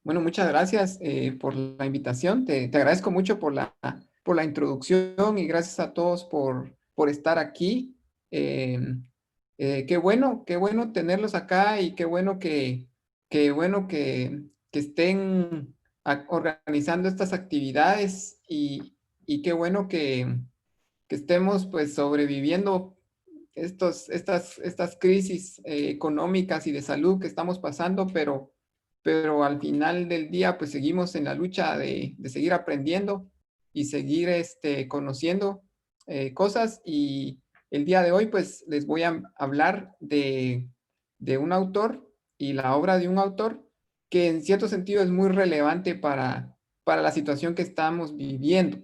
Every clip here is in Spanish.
Bueno, muchas gracias por la invitación. Te agradezco mucho por la introducción y gracias a todos por estar aquí. Eh, qué bueno tenerlos acá y qué bueno que estén organizando estas actividades y qué bueno que estemos pues sobreviviendo estas crisis económicas y de salud que estamos pasando, pero al final del día pues seguimos en la lucha de seguir aprendiendo y seguir conociendo cosas. Y el día de hoy pues les voy a hablar de un autor y la obra de un autor que en cierto sentido es muy relevante para la situación que estamos viviendo,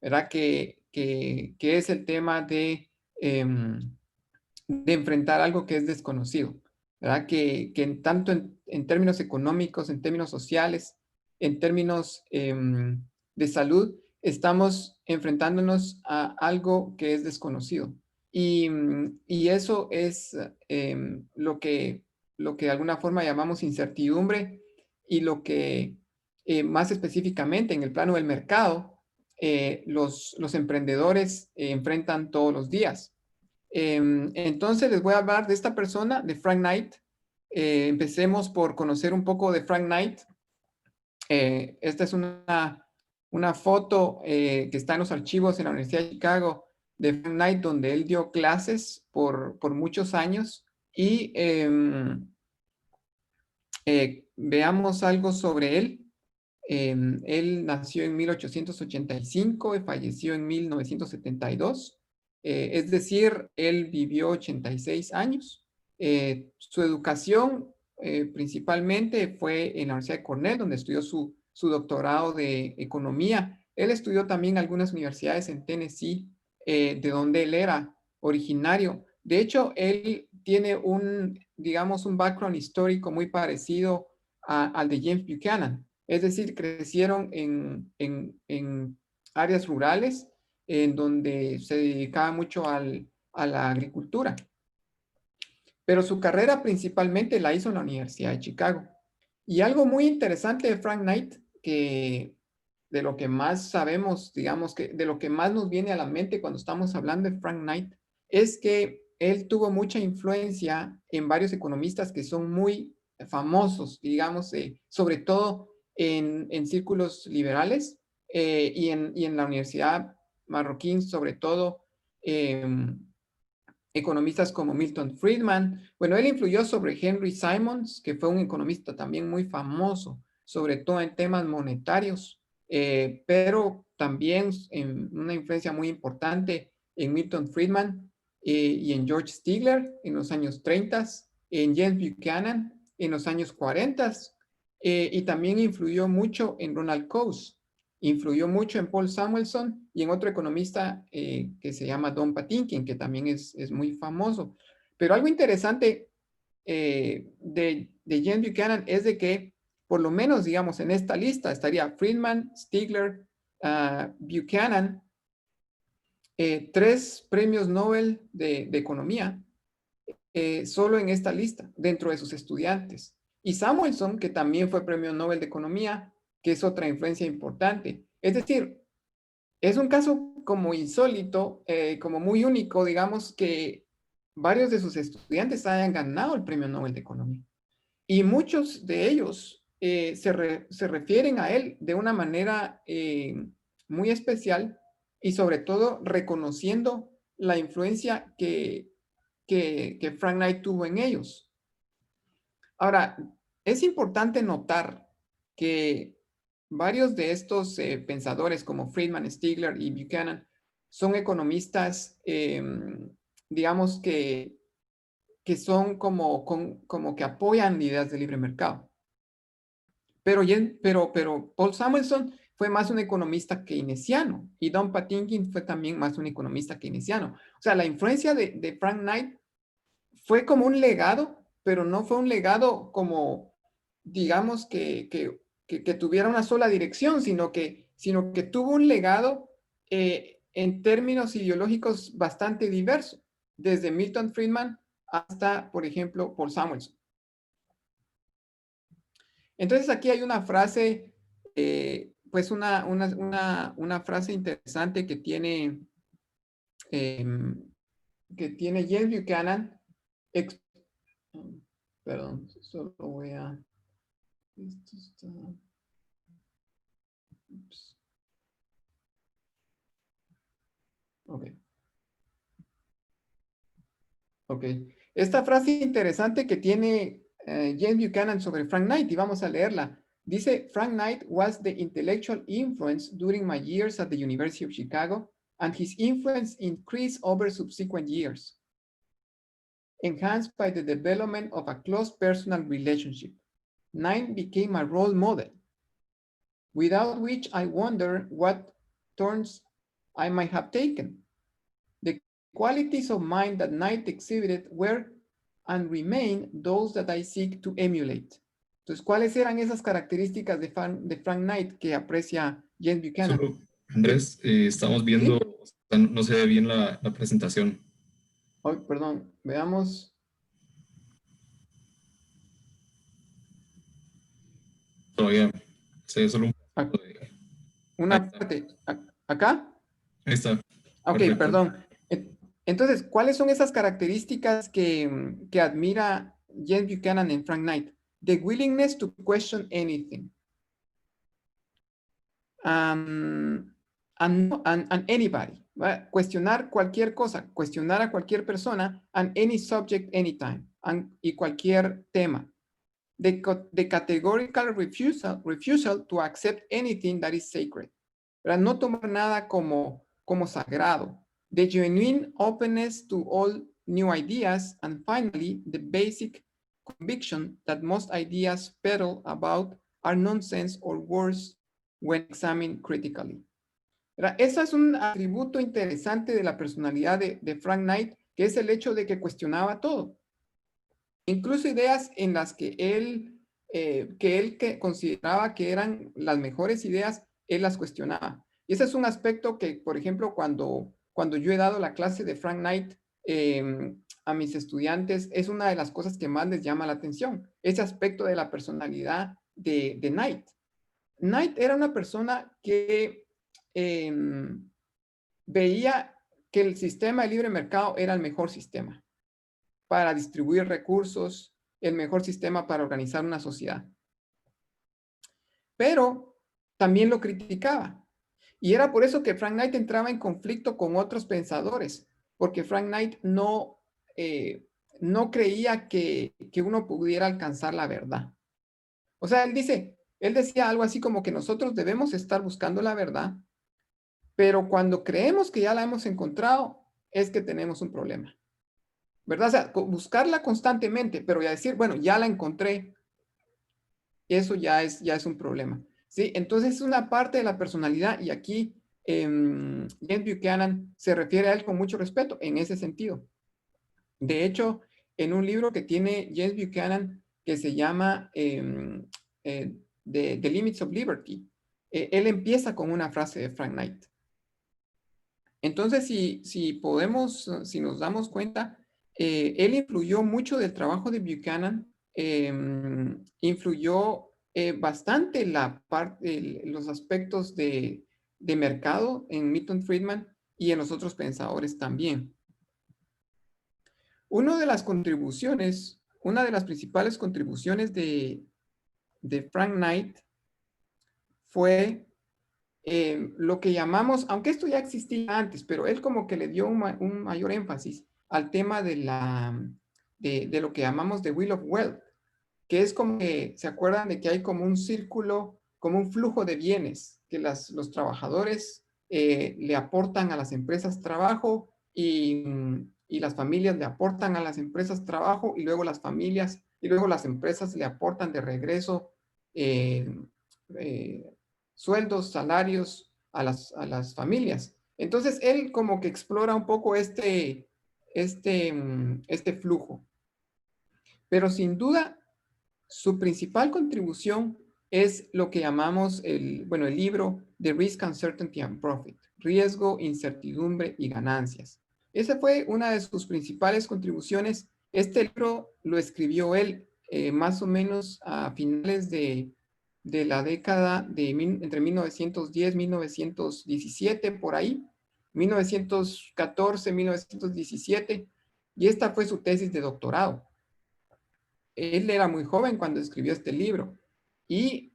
¿verdad? Que es el tema de enfrentar algo que es desconocido, ¿verdad? Que en tanto en términos económicos, en términos sociales, en términos de salud, estamos enfrentándonos a algo que es desconocido. Y eso es lo que de alguna forma llamamos incertidumbre y lo que más específicamente en el plano del mercado, los emprendedores enfrentan todos los días. Entonces les voy a hablar de esta persona, de Frank Knight. Empecemos por conocer un poco de Frank Knight. Esta es una foto que está en los archivos en la Universidad de Chicago de Frank Knight, donde él dio clases por muchos años. Y veamos algo sobre él. Él nació en 1885 y falleció en 1972. Es decir, él vivió 86 años. Su educación principalmente fue en la Universidad de Cornell, donde estudió su doctorado de economía. Él estudió también algunas universidades en Tennessee, de donde él era originario. De hecho, él tiene digamos, un background histórico muy parecido al de James Buchanan. Es decir, crecieron en áreas rurales en donde se dedicaba mucho a la agricultura. Pero su carrera principalmente la hizo en la Universidad de Chicago. Y algo muy interesante de Frank Knight, que de lo que más sabemos, digamos que de lo que más nos viene a la mente cuando estamos hablando de Frank Knight, es que él tuvo mucha influencia en varios economistas que son muy famosos, digamos, sobre todo en círculos liberales y en la Universidad Marroquín, sobre todo economistas como Milton Friedman. Bueno, él influyó sobre Henry Simons, que fue un economista también muy famoso, sobre todo en temas monetarios, pero también en una influencia muy importante en Milton Friedman y en George Stigler en los años 30, en James Buchanan en los años 40, y también influyó mucho en Ronald Coase, influyó mucho en Paul Samuelson y en otro economista que se llama Don Patinkin, que también es muy famoso. Pero algo interesante de James Buchanan es de que, por lo menos, digamos, en esta lista estaría Friedman, Stigler, Buchanan, tres premios Nobel de economía, solo en esta lista, dentro de sus estudiantes. Y Samuelson, que también fue premio Nobel de economía, que es otra influencia importante. Es decir, es un caso como insólito, como muy único, digamos, que varios de sus estudiantes hayan ganado el Premio Nobel de Economía. Y muchos de ellos se refieren a él de una manera muy especial y sobre todo reconociendo la influencia que Frank Knight tuvo en ellos. Ahora, es importante notar que varios de estos pensadores como Friedman, Stigler y Buchanan son economistas, digamos que son como que apoyan ideas de libre mercado. Pero Paul Samuelson fue más un economista keynesiano y Don Patinkin fue también más un economista keynesiano. O sea, la influencia de Frank Knight fue como un legado, pero no fue un legado como, digamos, que tuviera una sola dirección, sino que tuvo un legado en términos ideológicos bastante diverso, desde Milton Friedman hasta, por ejemplo, Paul Samuelson. Entonces aquí hay una frase, pues una frase interesante que tiene James Buchanan. Perdón, solo voy a... Esto está... Ups, ok. Ok. Esta frase interesante que tiene James Buchanan sobre Frank Knight, y vamos a leerla. Dice, Frank Knight was the intellectual influence during my years at the University of Chicago, and his influence increased over subsequent years, enhanced by the development of a close personal relationship. Knight became a role model, without which I wonder what turns I might have taken. The qualities of mind that Knight exhibited were and remain those that I seek to emulate. Entonces, ¿cuáles eran esas características de Frank Knight que aprecia James Buchanan? Solo, Andrés, estamos viendo, ¿Sí? o sea, no se ve bien la presentación. Oh, perdón, veamos. Todavía se ve solo un Ac- poquito de... Ahí Una está, parte. ¿Acá? ahí está, Ok, perfecto. perdón. Entonces, ¿cuáles son esas características que admira James Buchanan en Frank Knight? The willingness to question anything. And anybody. ¿Va? Cuestionar cualquier cosa, cuestionar a cualquier persona, and any subject, anytime, y cualquier tema. The categorical refusal to accept anything that is sacred. ¿Verdad? No tomar nada como sagrado. The genuine openness to all new ideas, and finally, the basic conviction that most ideas peddle about are nonsense or worse when examined critically. ¿Verdad? Ese es un atributo interesante de la personalidad de Frank Knight, que es el hecho de que cuestionaba todo. Incluso ideas en las que él consideraba que eran las mejores ideas, él las cuestionaba. Y ese es un aspecto que, por ejemplo, cuando yo he dado la clase de Frank Knight a mis estudiantes, es una de las cosas que más les llama la atención, ese aspecto de la personalidad de Knight. Knight era una persona que veía que el sistema de libre mercado era el mejor sistema para distribuir recursos, el mejor sistema para organizar una sociedad. Pero también lo criticaba. Y era por eso que Frank Knight entraba en conflicto con otros pensadores, porque Frank Knight no creía que uno pudiera alcanzar la verdad. O sea, él decía algo así como que nosotros debemos estar buscando la verdad, pero cuando creemos que ya la hemos encontrado, es que tenemos un problema. ¿Verdad? O sea, buscarla constantemente, pero ya decir, bueno, ya la encontré, eso ya es un problema. ¿Sí? Entonces es una parte de la personalidad y aquí James Buchanan se refiere a él con mucho respeto en ese sentido. De hecho, en un libro que tiene James Buchanan que se llama The Limits of Liberty, él empieza con una frase de Frank Knight. Entonces, si nos damos cuenta, él influyó mucho del trabajo de Buchanan, influyó bastante los aspectos de mercado en Milton Friedman y en los otros pensadores también. Una de las principales contribuciones de Frank Knight fue lo que llamamos, aunque esto ya existía antes, pero él como que le dio un mayor énfasis al tema de lo que llamamos the Wheel of Wealth, que es como que, ¿se acuerdan de que hay como un círculo, como un flujo de bienes, que los trabajadores le aportan a las empresas trabajo y las familias le aportan a las empresas trabajo y luego las empresas le aportan de regreso eh, eh, sueldos, salarios a las familias? Entonces, él como que explora un poco este flujo. Pero sin duda, su principal contribución es lo que llamamos el libro de Risk, Uncertainty and Profit, Riesgo, Incertidumbre y Ganancias. Esa fue una de sus principales contribuciones. Este libro lo escribió él más o menos a finales de la década entre 1910 y 1917, por ahí, 1914, 1917, y esta fue su tesis de doctorado. Él era muy joven cuando escribió este libro, y,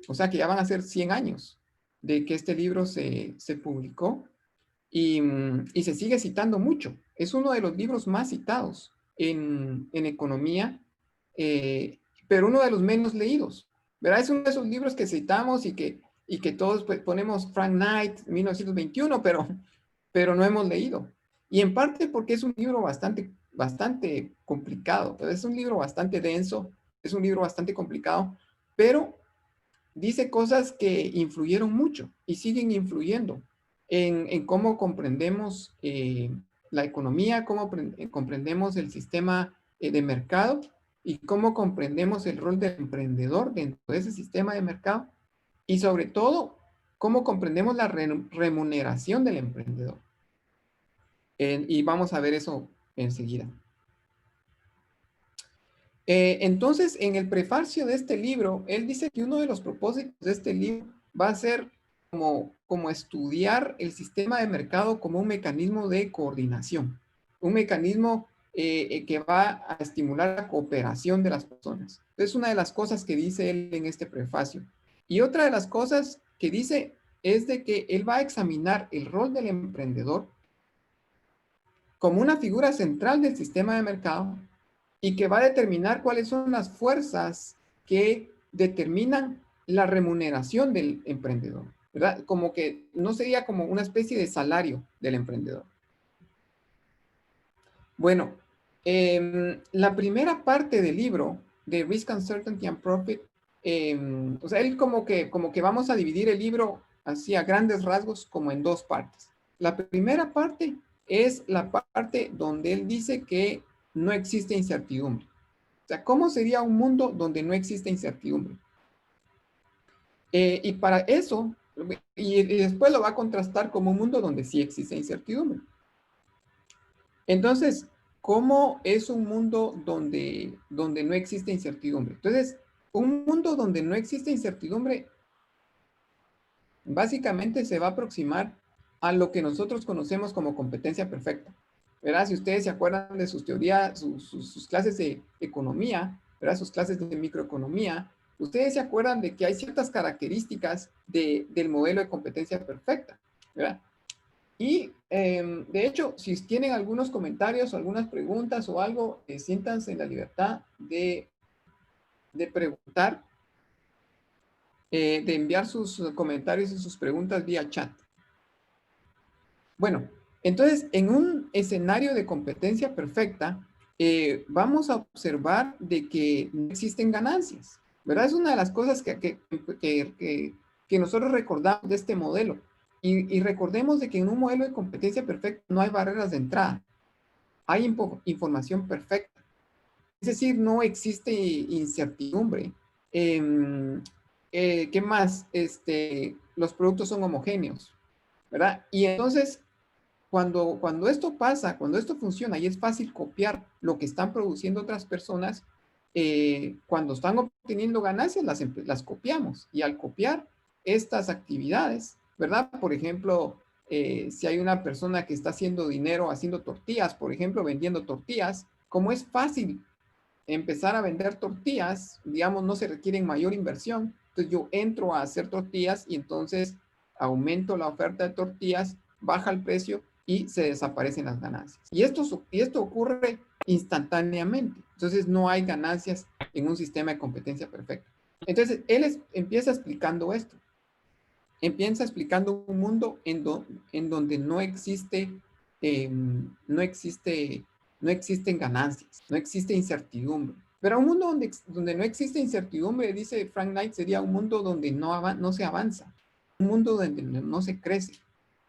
o sea que ya van a ser 100 años de que este libro se publicó, y se sigue citando mucho. Es uno de los libros más citados en economía, pero uno de los menos leídos, ¿verdad? Es uno de esos libros que citamos y que todos pues, ponemos Frank Knight, 1921, pero no hemos leído. Y en parte porque es un libro bastante complicado, es un libro bastante denso, es un libro bastante complicado, pero dice cosas que influyeron mucho y siguen influyendo en cómo comprendemos la economía, cómo comprendemos el sistema de mercado y cómo comprendemos el rol del emprendedor dentro de ese sistema de mercado y sobre todo cómo comprendemos la remuneración del emprendedor. Y vamos a ver eso enseguida. Entonces, en el prefacio de este libro, él dice que uno de los propósitos de este libro va a ser como estudiar el sistema de mercado como un mecanismo de coordinación, un mecanismo que va a estimular la cooperación de las personas. Es una de las cosas que dice él en este prefacio. Y otra de las cosas que dice es de que él va a examinar el rol del emprendedor como una figura central del sistema de mercado y que va a determinar cuáles son las fuerzas que determinan la remuneración del emprendedor, ¿verdad? Como que no sería como una especie de salario del emprendedor. Bueno, la primera parte del libro de Risk, Uncertainty and Profit, o sea, él como que vamos a dividir el libro así a grandes rasgos como en dos partes. La primera parte es la parte donde él dice que no existe incertidumbre. O sea, ¿cómo sería un mundo donde no existe incertidumbre? Y para eso, y después lo va a contrastar como un mundo donde sí existe incertidumbre. Entonces, ¿cómo es un mundo donde no existe incertidumbre? Entonces, un mundo donde no existe incertidumbre básicamente se va a aproximar a lo que nosotros conocemos como competencia perfecta. ¿Verdad? Si ustedes se acuerdan de sus teorías, sus clases de economía, ¿verdad? Sus clases de microeconomía, ustedes se acuerdan de que hay ciertas características del modelo de competencia perfecta, ¿verdad? Y de hecho, si tienen algunos comentarios o algunas preguntas o algo, siéntanse en la libertad de preguntar, de enviar sus comentarios y sus preguntas vía chat. Bueno, entonces, en un escenario de competencia perfecta, vamos a observar de que no existen ganancias, ¿verdad? Es una de las cosas que nosotros recordamos de este modelo. Y recordemos de que en un modelo de competencia perfecta no hay barreras de entrada, hay información perfecta. Es decir, no existe incertidumbre. ¿Qué más? Los productos son homogéneos, ¿verdad? Y entonces, cuando esto pasa, cuando esto funciona y es fácil copiar lo que están produciendo otras personas, cuando están obteniendo ganancias, las copiamos. Y al copiar estas actividades, ¿verdad? Por ejemplo, si hay una persona que está haciendo dinero haciendo tortillas, por ejemplo, vendiendo tortillas, como es fácil empezar a vender tortillas, digamos, no se requiere mayor inversión. Entonces yo entro a hacer tortillas y entonces aumento la oferta de tortillas, baja el precio y se desaparecen las ganancias. Y esto ocurre instantáneamente. Entonces no hay ganancias en un sistema de competencia perfecta. Entonces él empieza explicando esto. Empieza explicando un mundo en donde no existe, no existe, no existen ganancias, no existe incertidumbre. Pero un mundo donde no existe incertidumbre, dice Frank Knight, sería un mundo donde no se avanza, un mundo donde no se crece.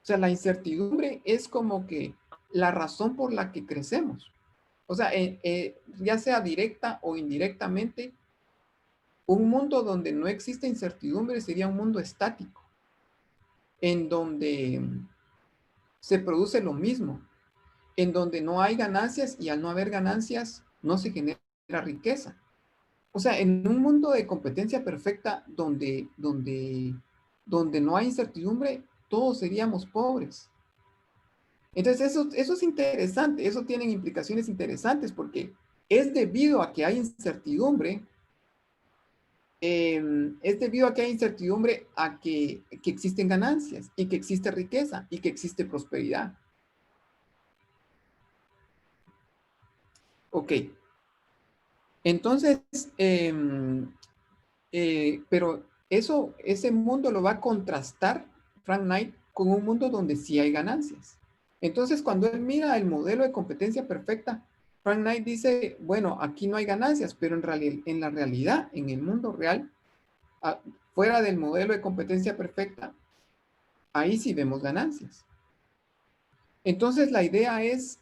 O sea, la incertidumbre es como que la razón por la que crecemos. O sea, ya sea directa o indirectamente, un mundo donde no existe incertidumbre sería un mundo estático en donde se produce lo mismo, en donde no hay ganancias y al no haber ganancias no se genera genera riqueza. O sea, en un mundo de competencia perfecta donde no hay incertidumbre, todos seríamos pobres. Entonces, eso es interesante, eso tiene implicaciones interesantes porque es debido a que hay incertidumbre, a que existen ganancias y que existe riqueza y que existe prosperidad. Ok. Entonces, pero ese mundo lo va a contrastar Frank Knight con un mundo donde sí hay ganancias. Entonces, cuando él mira el modelo de competencia perfecta, Frank Knight dice, bueno, aquí no hay ganancias, pero en la realidad, en el mundo real, fuera del modelo de competencia perfecta, ahí sí vemos ganancias. Entonces, la idea es,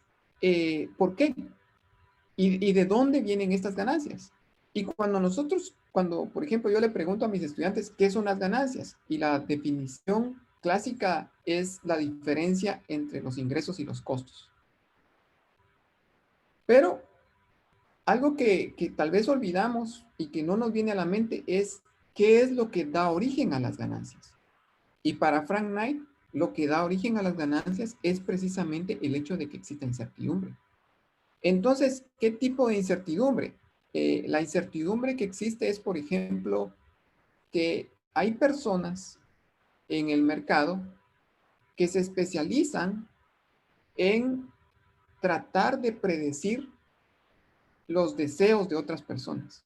¿por qué? ¿Y de dónde vienen estas ganancias? Y cuando, por ejemplo, yo le pregunto a mis estudiantes qué son las ganancias, y la definición clásica es la diferencia entre los ingresos y los costos. Pero algo que tal vez olvidamos y que no nos viene a la mente es qué es lo que da origen a las ganancias. Y para Frank Knight, lo que da origen a las ganancias es precisamente el hecho de que exista incertidumbre. Entonces, ¿qué tipo de incertidumbre? La incertidumbre que existe es, por ejemplo, que hay personas en el mercado que se especializan en tratar de predecir los deseos de otras personas.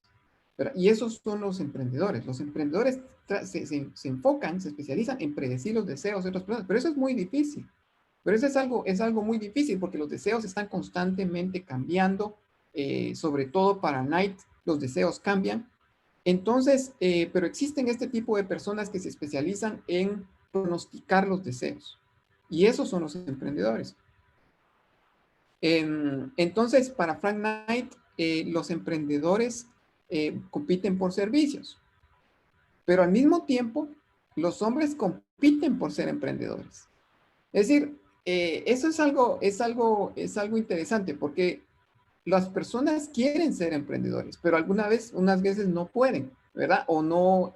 Y esos son los emprendedores. Los emprendedores se enfocan, se especializan en predecir los deseos de otras personas, pero eso es muy difícil. Pero eso es algo muy difícil porque los deseos están constantemente cambiando, sobre todo para Knight, los deseos cambian. Entonces, pero existen este tipo de personas que se especializan en pronosticar los deseos. Y esos son los emprendedores. Entonces, para Frank Knight, los emprendedores compiten por servicios, pero al mismo tiempo, los hombres compiten por ser emprendedores. Es decir, eso es algo interesante porque las personas quieren ser emprendedores, pero unas veces no pueden, ¿verdad? O no,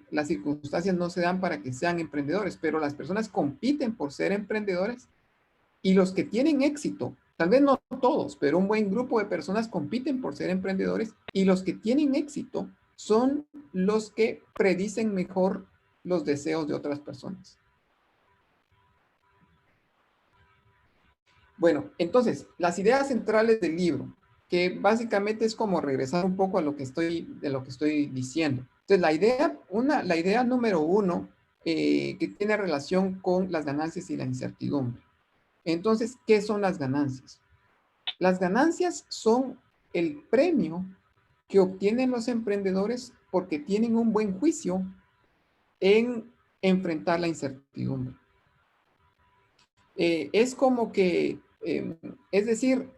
las circunstancias no se dan para que sean emprendedores, pero las personas compiten por ser emprendedores y los que tienen éxito, tal vez no todos, pero un buen grupo de personas compiten por ser emprendedores y los que tienen éxito son los que predicen mejor los deseos de otras personas. Bueno, entonces, las ideas centrales del libro, que básicamente es como regresar un poco a de lo que estoy diciendo. Entonces, la idea número uno, que tiene relación con las ganancias y la incertidumbre. Entonces, ¿qué son las ganancias? Las ganancias son el premio que obtienen los emprendedores porque tienen un buen juicio en enfrentar la incertidumbre. Es como que, es decir,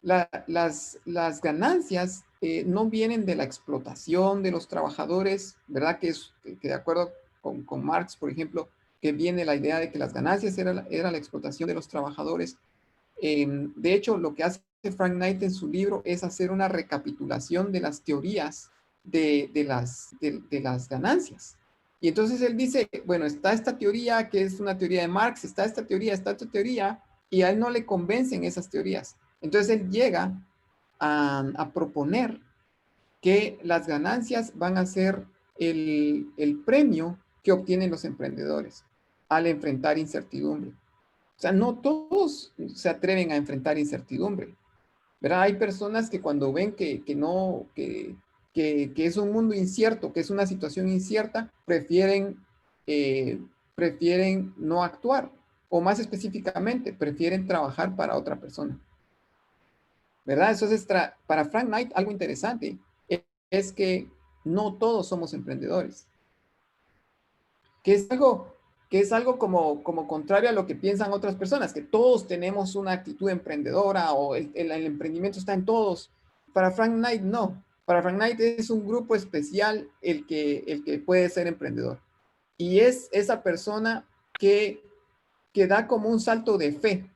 las ganancias no vienen de la explotación de los trabajadores, ¿verdad? Que de acuerdo con Marx, por ejemplo, que viene la idea de que las ganancias era la explotación de los trabajadores. De hecho, lo que hace Frank Knight en su libro es hacer una recapitulación de las teorías de las ganancias. Y entonces él dice, bueno, está esta teoría que es una teoría de Marx, está esta teoría, y a él no le convencen esas teorías. Entonces él llega a proponer que las ganancias van a ser el premio que obtienen los emprendedores al enfrentar incertidumbre. O sea, no todos se atreven a enfrentar incertidumbre, ¿verdad? Hay personas que cuando ven que es un mundo incierto, que es una situación incierta, eh, prefieren no actuar, o más específicamente, prefieren trabajar para otra persona, ¿verdad? Eso es para Frank Knight algo interesante, es que no todos somos emprendedores, que es algo como contrario a lo que piensan otras personas, que todos tenemos una actitud emprendedora o el emprendimiento está en todos. Para Frank Knight, no. Para Frank Knight es un grupo especial el que puede ser emprendedor. Y es esa persona que da como un salto de fe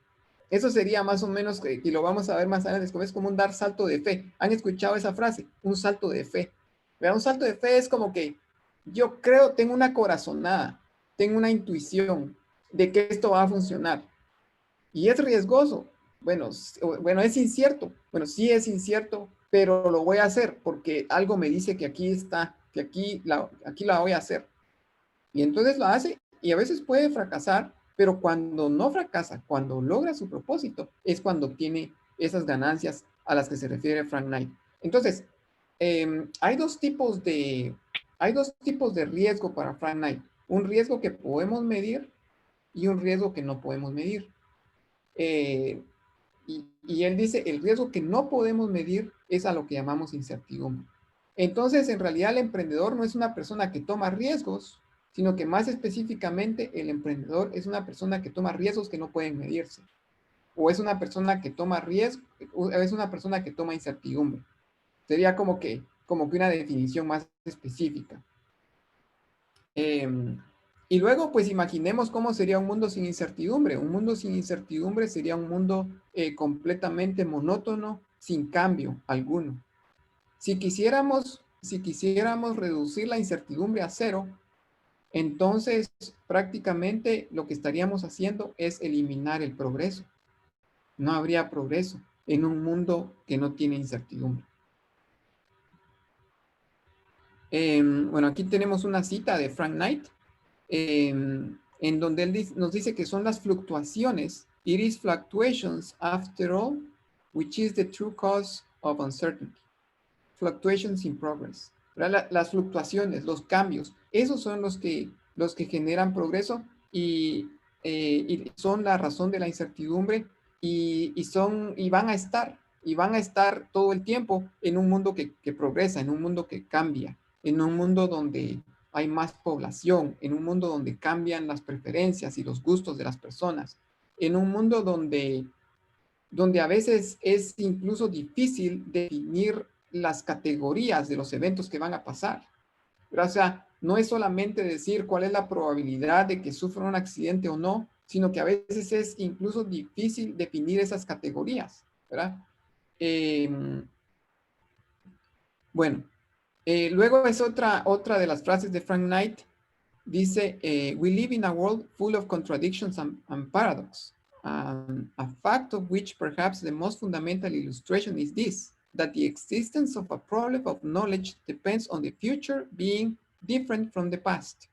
Eso sería más o menos, y lo vamos a ver más adelante, es como un dar salto de fe. ¿Han escuchado esa frase? Un salto de fe. ¿Verdad? Un salto de fe es como que yo creo, tengo una corazonada, tengo una intuición de que esto va a funcionar. Y es riesgoso. Bueno, bueno, es incierto. Bueno, sí es incierto, pero lo voy a hacer porque algo me dice que aquí está, que aquí la voy a hacer. Y entonces lo hace y a veces puede fracasar, pero cuando no fracasa, cuando logra su propósito, es cuando obtiene esas ganancias a las que se refiere Frank Knight. Entonces, hay hay dos tipos de riesgo para Frank Knight. Un riesgo que podemos medir y un riesgo que no podemos medir. Eh, y él dice, el riesgo que no podemos medir es a lo que llamamos incertidumbre. Entonces, en realidad, el emprendedor no es una persona que toma riesgos, sino que más específicamente el emprendedor es una persona que toma riesgos que no pueden medirse. O es una persona que toma riesgo, o es una persona que toma incertidumbre. Sería como que una definición más específica. Y luego, pues imaginemos cómo sería un mundo sin incertidumbre. Un mundo sin incertidumbre sería un mundo completamente monótono, sin cambio alguno. Si quisiéramos reducir la incertidumbre a cero, entonces prácticamente lo que estaríamos haciendo es eliminar el progreso. No habría progreso en un mundo que no tiene incertidumbre. Bueno, aquí tenemos una cita de Frank Knight, en donde él nos dice que son las fluctuaciones. It is fluctuations after all, which is the true cause of uncertainty. Fluctuations in progress. Las fluctuaciones, los cambios, esos son los que generan progreso y son la razón de la incertidumbre y van a estar todo el tiempo en un mundo que progresa, en un mundo que cambia, en un mundo donde hay más población, en un mundo donde cambian las preferencias y los gustos de las personas, en un mundo donde a veces es incluso difícil definir las categorías de los eventos que van a pasar. Pero, o sea, no es solamente decir cuál es la probabilidad de que sufra un accidente o no, sino que a veces es incluso difícil definir esas categorías, ¿verdad? Eh, bueno, luego es otra de las frases de Frank Knight. Dice, we live in a world full of contradictions and paradox. A fact of which perhaps the most fundamental illustration is this, that the existence of a problem of knowledge depends on the future being different from the past.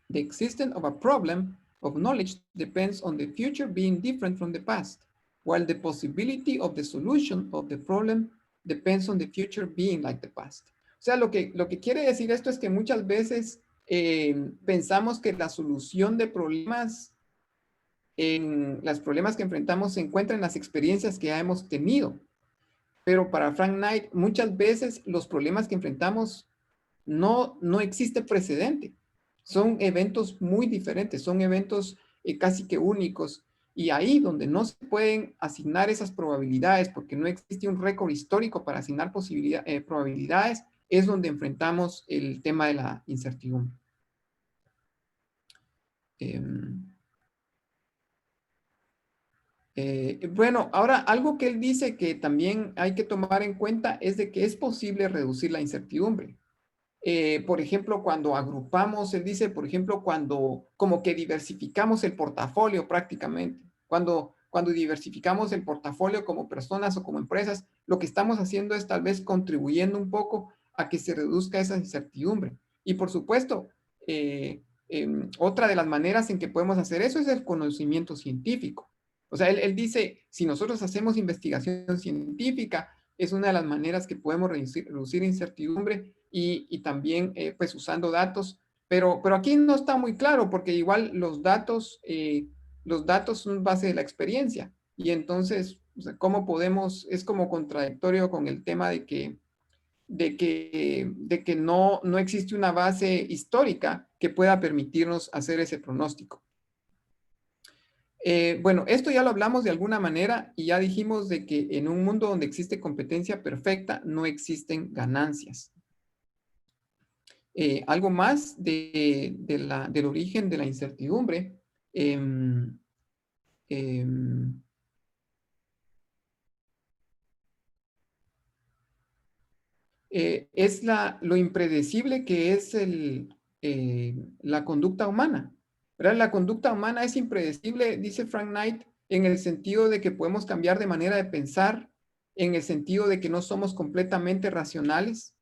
The existence of a problem of knowledge depends on the future being different from the past, while the possibility of the solution of the problem depends on the future being like the past. O sea, lo que quiere decir esto es que muchas veces pensamos que la solución de problemas, en los problemas que enfrentamos se encuentran en las experiencias que ya hemos tenido. Pero para Frank Knight, muchas veces los problemas que enfrentamos no existe precedente. Son eventos muy diferentes, son eventos casi que únicos. Y ahí donde no se pueden asignar esas probabilidades, porque no existe un récord histórico para asignar probabilidades, es donde enfrentamos el tema de la incertidumbre. Bueno, ahora algo que él dice que también hay que tomar en cuenta es de que es posible reducir la incertidumbre. Por ejemplo, cuando agrupamos, él dice, por ejemplo, cuando como que diversificamos el portafolio prácticamente, cuando diversificamos el portafolio como personas o como empresas, lo que estamos haciendo es tal vez contribuyendo un poco a que se reduzca esa incertidumbre. Y por supuesto, otra de las maneras en que podemos hacer eso es el conocimiento científico. O sea, él dice, si nosotros hacemos investigación científica, es una de las maneras que podemos reducir incertidumbre y también pues usando datos, pero aquí no está muy claro porque igual los datos son base de la experiencia y entonces, o sea, ¿cómo podemos? Es como contradictorio con el tema de que no existe una base histórica que pueda permitirnos hacer ese pronóstico. Bueno, esto ya lo hablamos de alguna manera y ya dijimos de que en un mundo donde existe competencia perfecta no existen ganancias. Algo más del origen de la incertidumbre. es lo impredecible que es la conducta humana, ¿verdad? La conducta humana es impredecible, dice Frank Knight, en el sentido de que podemos cambiar de manera de pensar, en el sentido de que no somos completamente racionales,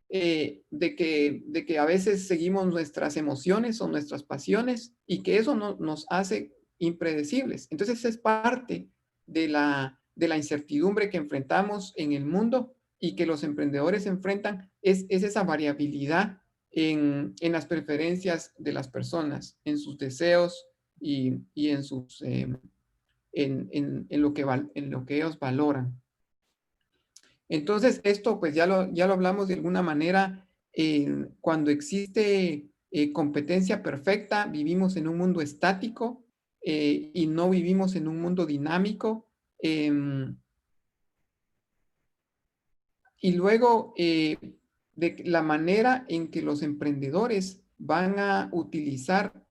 de que a veces seguimos nuestras emociones o nuestras pasiones y que eso nos hace impredecibles. Entonces es parte de la incertidumbre que enfrentamos en el mundo y que los emprendedores enfrentan, es esa variabilidad en las preferencias de las personas, en sus deseos y en lo que ellos valoran. Entonces, esto pues ya lo hablamos de alguna manera. Cuando existe competencia perfecta, vivimos en un mundo estático y no vivimos en un mundo dinámico. Y luego, de la manera en que los emprendedores van a utilizar,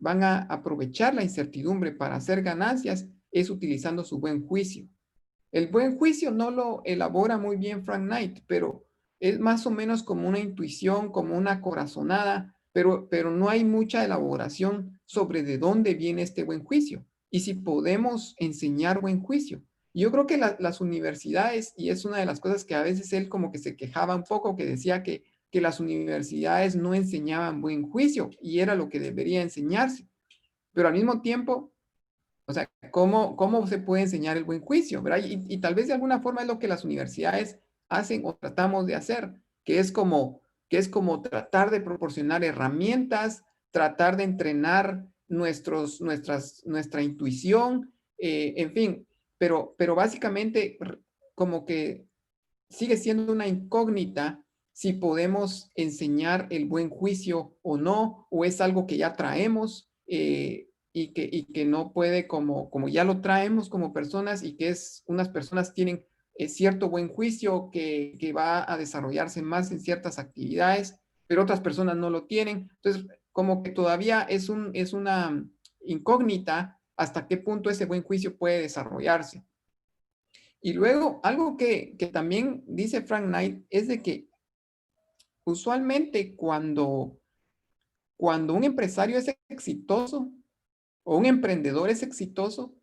van a aprovechar la incertidumbre para hacer ganancias, es utilizando su buen juicio. El buen juicio no lo elabora muy bien Frank Knight, pero es más o menos como una intuición, como una corazonada, pero no hay mucha elaboración sobre de dónde viene este buen juicio y si podemos enseñar buen juicio. Yo creo que las universidades, y es una de las cosas que a veces él como que se quejaba un poco, que decía que las universidades no enseñaban buen juicio y era lo que debería enseñarse, pero al mismo tiempo, o sea, ¿cómo se puede enseñar el buen juicio? ¿Verdad? Y tal vez de alguna forma es lo que las universidades hacen o tratamos de hacer, que es como tratar de proporcionar herramientas, tratar de entrenar nuestra intuición, en fin, pero básicamente como que sigue siendo una incógnita si podemos enseñar el buen juicio o no, o es algo que ya traemos y que no puede, como ya lo traemos como personas y que unas personas tienen cierto buen juicio que va a desarrollarse más en ciertas actividades, pero otras personas no lo tienen. Entonces, como que todavía es una incógnita hasta qué punto ese buen juicio puede desarrollarse. Y luego, algo que también dice Frank Knight es de que usualmente cuando un empresario es exitoso o un emprendedor es exitoso,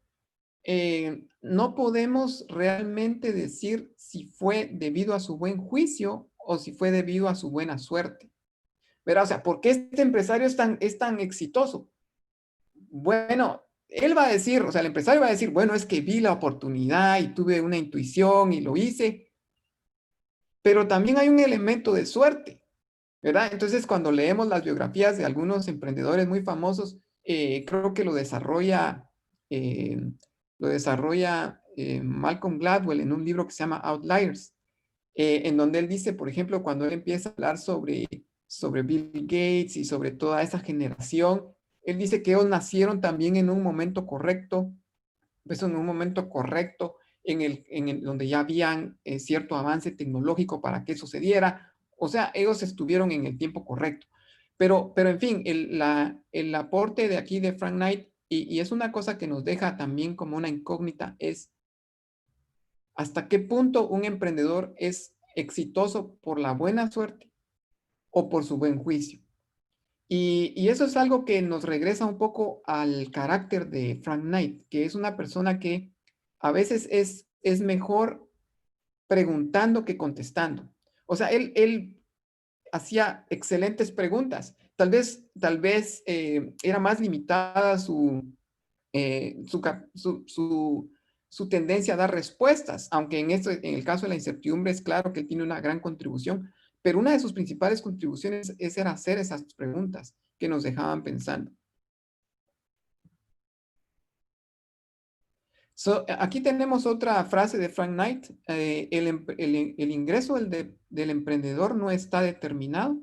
no podemos realmente decir si fue debido a su buen juicio o si fue debido a su buena suerte. Pero, o sea, ¿por qué este empresario es tan exitoso? Bueno, él va a decir, o sea, el empresario va a decir, bueno, es que vi la oportunidad y tuve una intuición y lo hice, pero también hay un elemento de suerte, ¿verdad? Entonces, cuando leemos las biografías de algunos emprendedores muy famosos, creo que eh, lo desarrolla Malcolm Gladwell en un libro que se llama Outliers, en donde él dice, por ejemplo, cuando él empieza a hablar sobre Bill Gates y sobre toda esa generación, él dice que ellos nacieron también en un momento correcto, pues en un momento correcto donde ya habían cierto avance tecnológico para que eso se diera. O sea, ellos estuvieron en el tiempo correcto. Pero en fin, el aporte de aquí de Frank Knight, y es una cosa que nos deja también como una incógnita, es hasta qué punto un emprendedor es exitoso por la buena suerte o por su buen juicio. Y eso es algo que nos regresa un poco al carácter de Frank Knight, que es una persona que a veces es mejor preguntando que contestando. O sea, él hacía excelentes preguntas. Tal vez era más limitada su tendencia a dar respuestas, aunque en el caso de la incertidumbre es claro que él tiene una gran contribución, pero una de sus principales contribuciones era hacer esas preguntas que nos dejaban pensando. Aquí tenemos otra frase de Frank Knight. El ingreso del emprendedor no está determinado.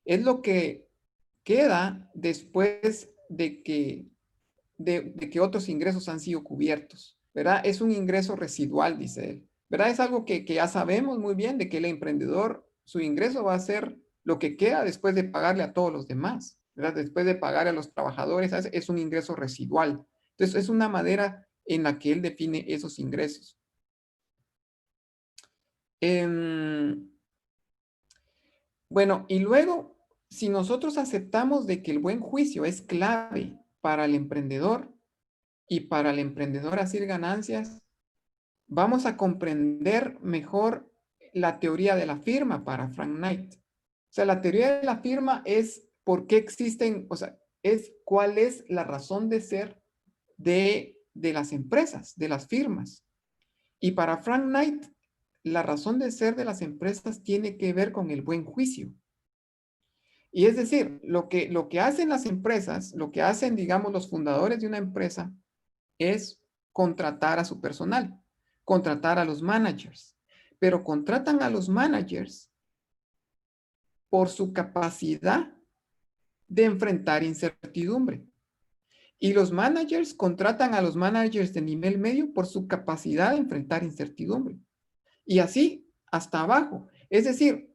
Es lo que queda después de que otros ingresos han sido cubiertos, ¿verdad? Es un ingreso residual, dice él, ¿verdad? Es algo que ya sabemos muy bien de que el emprendedor, su ingreso va a ser lo que queda después de pagarle a todos los demás. ¿verdad? Después de pagar a los trabajadores, es un ingreso residual. Entonces, es una manera en la que él define esos ingresos. Bueno, y luego, si nosotros aceptamos de que el buen juicio es clave para el emprendedor y para el emprendedor hacer ganancias, vamos a comprender mejor la teoría de la firma para Frank Knight. O sea, la teoría de la firma es por qué existen, o sea, es cuál es la razón de ser de las empresas, de las firmas. Y para Frank Knight, la razón de ser de las empresas tiene que ver con el buen juicio. Y es decir, lo que hacen las empresas, lo que hacen, digamos, los fundadores de una empresa es contratar a su personal, contratar a los managers, pero contratan a los managers por su capacidad de enfrentar incertidumbre. Y los managers contratan a los managers de nivel medio por su capacidad de enfrentar incertidumbre. Y así hasta abajo. Es decir,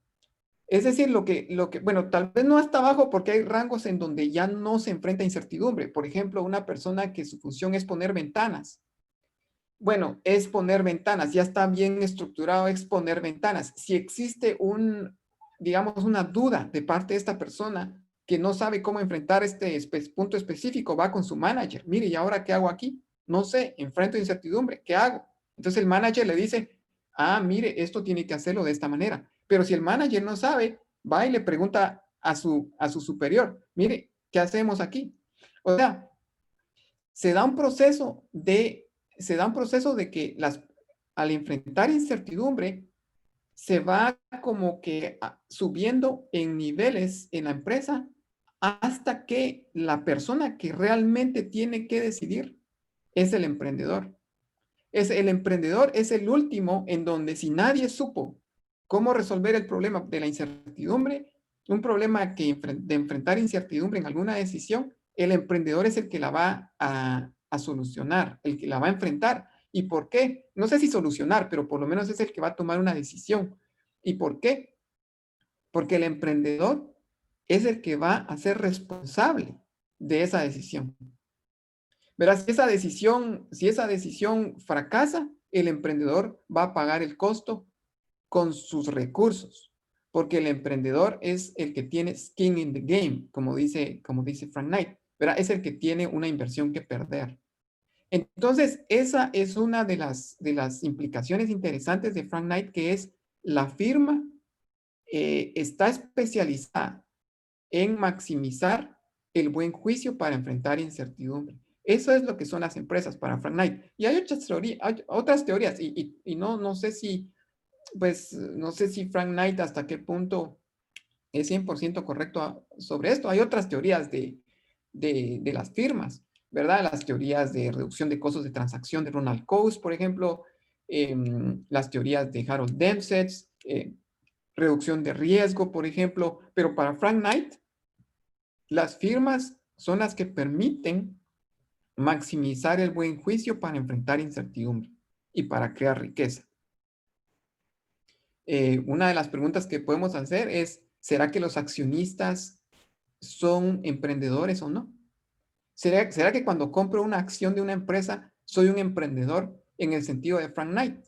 bueno, tal vez no hasta abajo porque hay rangos en donde ya no se enfrenta incertidumbre. Por ejemplo, una persona que su función es poner ventanas. Bueno, es poner ventanas, ya está bien estructurado, es poner ventanas. Si existe digamos, una duda de parte de esta persona que no sabe cómo enfrentar este punto específico, va con su manager. Mire, ¿y ahora qué hago aquí? No sé, enfrento incertidumbre, ¿qué hago? Entonces el manager le dice, ah, mire, esto tiene que hacerlo de esta manera. Pero si el manager no sabe, va y le pregunta a su superior, mire, ¿qué hacemos aquí? O sea, se da un proceso de que al enfrentar incertidumbre, se va como que subiendo en niveles en la empresa hasta que la persona que realmente tiene que decidir es el emprendedor. El emprendedor es el último en donde si nadie supo cómo resolver el problema de la incertidumbre, un problema de enfrentar incertidumbre en alguna decisión, el emprendedor es el que la va a solucionar, el que la va a enfrentar. ¿Y por qué? No sé si solucionar, pero por lo menos es el que va a tomar una decisión. ¿Y por qué? Porque el emprendedor es el que va a ser responsable de esa decisión. Verás, si esa decisión fracasa, el emprendedor va a pagar el costo con sus recursos, porque el emprendedor es el que tiene skin in the game, como dice Frank Knight, ¿verdad? Es el que tiene una inversión que perder. Entonces, esa es una de las implicaciones interesantes de Frank Knight, que es la firma está especializada en maximizar el buen juicio para enfrentar incertidumbre. Eso es lo que son las empresas para Frank Knight. Y hay otras teorías, y no sé si, pues, no sé si Frank Knight hasta qué punto es 100% correcto sobre esto. Hay otras teorías de las firmas, ¿verdad? Las teorías de reducción de costos de transacción de Ronald Coase, por ejemplo, las teorías de Harold Dempsey, reducción de riesgo, por ejemplo, pero para Frank Knight, las firmas son las que permiten maximizar el buen juicio para enfrentar incertidumbre y para crear riqueza. Una de las preguntas que podemos hacer es, ¿será que los accionistas son emprendedores o no? ¿Será que cuando compro una acción de una empresa soy un emprendedor en el sentido de Frank Knight?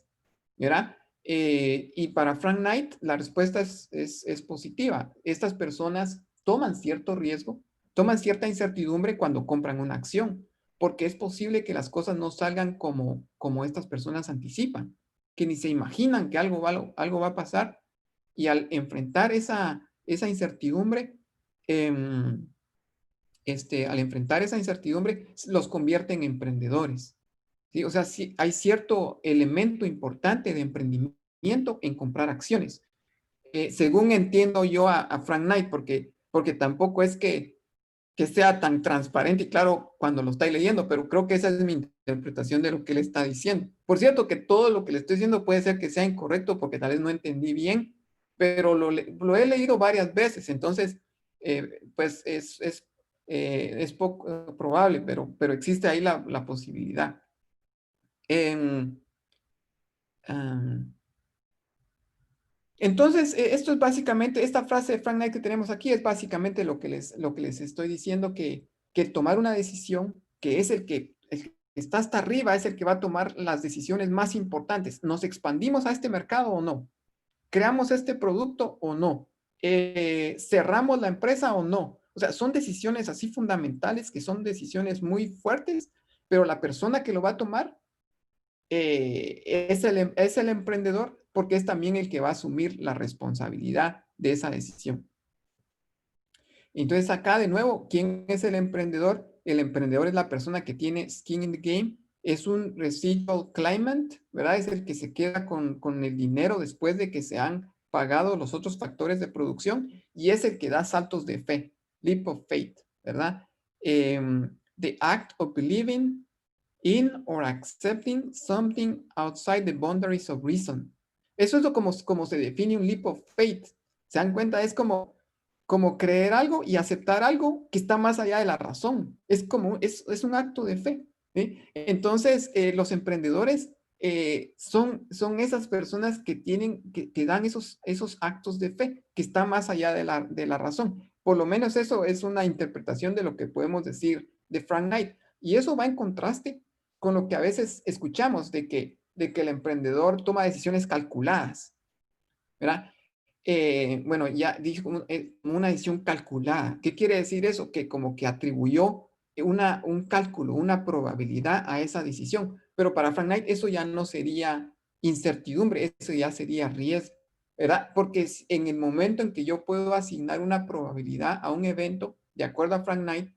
¿Verdad? Y para Frank Knight la respuesta es positiva. Estas personas toman cierto riesgo, toman cierta incertidumbre cuando compran una acción, porque es posible que las cosas no salgan como estas personas anticipan, que ni se imaginan que algo va a pasar y al enfrentar esa incertidumbre, al enfrentar esa incertidumbre, los convierten en emprendedores. ¿Sí? O sea, sí, hay cierto elemento importante de emprendimiento en comprar acciones. Según entiendo yo a Frank Knight, porque tampoco es que sea tan transparente y claro cuando lo estáis leyendo, pero creo que esa es mi interpretación de lo que él está diciendo. Por cierto, que todo lo que le estoy diciendo puede ser que sea incorrecto porque tal vez no entendí bien, pero lo he leído varias veces, entonces, pues es poco probable, pero existe ahí la posibilidad. Um, Entonces, esto es básicamente, esta frase de Frank Knight que tenemos aquí es básicamente lo que les estoy diciendo, que tomar una decisión, que es el que está hasta arriba, es el que va a tomar las decisiones más importantes. ¿Nos expandimos a este mercado o no? ¿Creamos este producto o no? ¿Cerramos la empresa o no? O sea, son decisiones así fundamentales, que son decisiones muy fuertes, pero la persona que lo va a tomar es el emprendedor, porque es también el que va a asumir la responsabilidad de esa decisión. Entonces acá de nuevo, ¿quién es el emprendedor? El emprendedor es la persona que tiene skin in the game, es un residual claimant, ¿verdad? Es el que se queda con el dinero después de que se han pagado los otros factores de producción, y es el que da saltos de fe, leap of faith, ¿verdad? The act of believing in or accepting something outside the boundaries of reason. Eso es como se define un leap of faith. ¿Se dan cuenta? Es como creer algo y aceptar algo que está más allá de la razón. Es un acto de fe. ¿Sí? Entonces, los emprendedores son esas personas que que dan esos actos de fe que están más allá de la razón. Por lo menos eso es una interpretación de lo que podemos decir de Frank Knight. Y eso va en contraste con lo que a veces escuchamos de que el emprendedor toma decisiones calculadas, ¿verdad? Bueno, ya dijo una decisión calculada. ¿Qué quiere decir eso? Que como que atribuyó un cálculo, una probabilidad a esa decisión. Pero para Frank Knight eso ya no sería incertidumbre, eso ya sería riesgo, ¿verdad? Porque en el momento en que yo puedo asignar una probabilidad a un evento, de acuerdo a Frank Knight,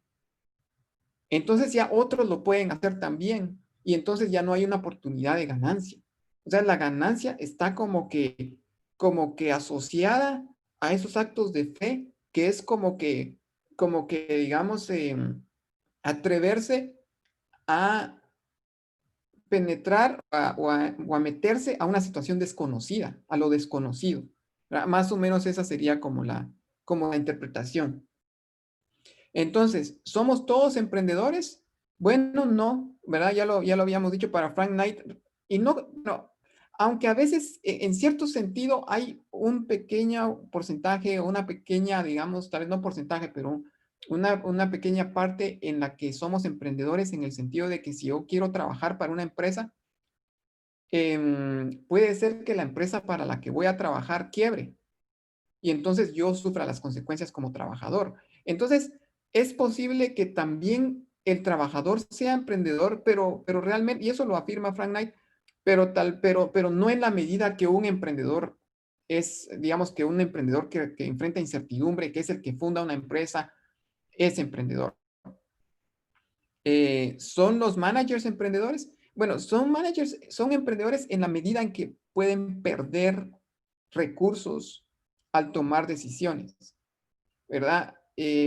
entonces ya otros lo pueden hacer también y entonces ya no hay una oportunidad de ganancia. O sea, la ganancia está como que asociada a esos actos de fe, que es como que digamos, atreverse a penetrar o a meterse a una situación desconocida, a lo desconocido. ¿Verdad? Más o menos esa sería como la interpretación. Entonces, ¿somos todos emprendedores? Bueno, no, ¿verdad? Ya lo habíamos dicho para Frank Knight. Y no, aunque a veces en cierto sentido hay un pequeño porcentaje, una pequeña, digamos, tal vez no porcentaje, pero una pequeña parte en la que somos emprendedores en el sentido de que si yo quiero trabajar para una empresa, puede ser que la empresa para la que voy a trabajar quiebre y entonces yo sufra las consecuencias como trabajador. Entonces, es posible que también el trabajador sea emprendedor, pero realmente, y eso lo afirma Frank Knight, pero no en la medida que un emprendedor es, digamos que un emprendedor que enfrenta incertidumbre, que es el que funda una empresa, es emprendedor. ¿Son los managers emprendedores? Bueno, son emprendedores en la medida en que pueden perder recursos al tomar decisiones, ¿verdad?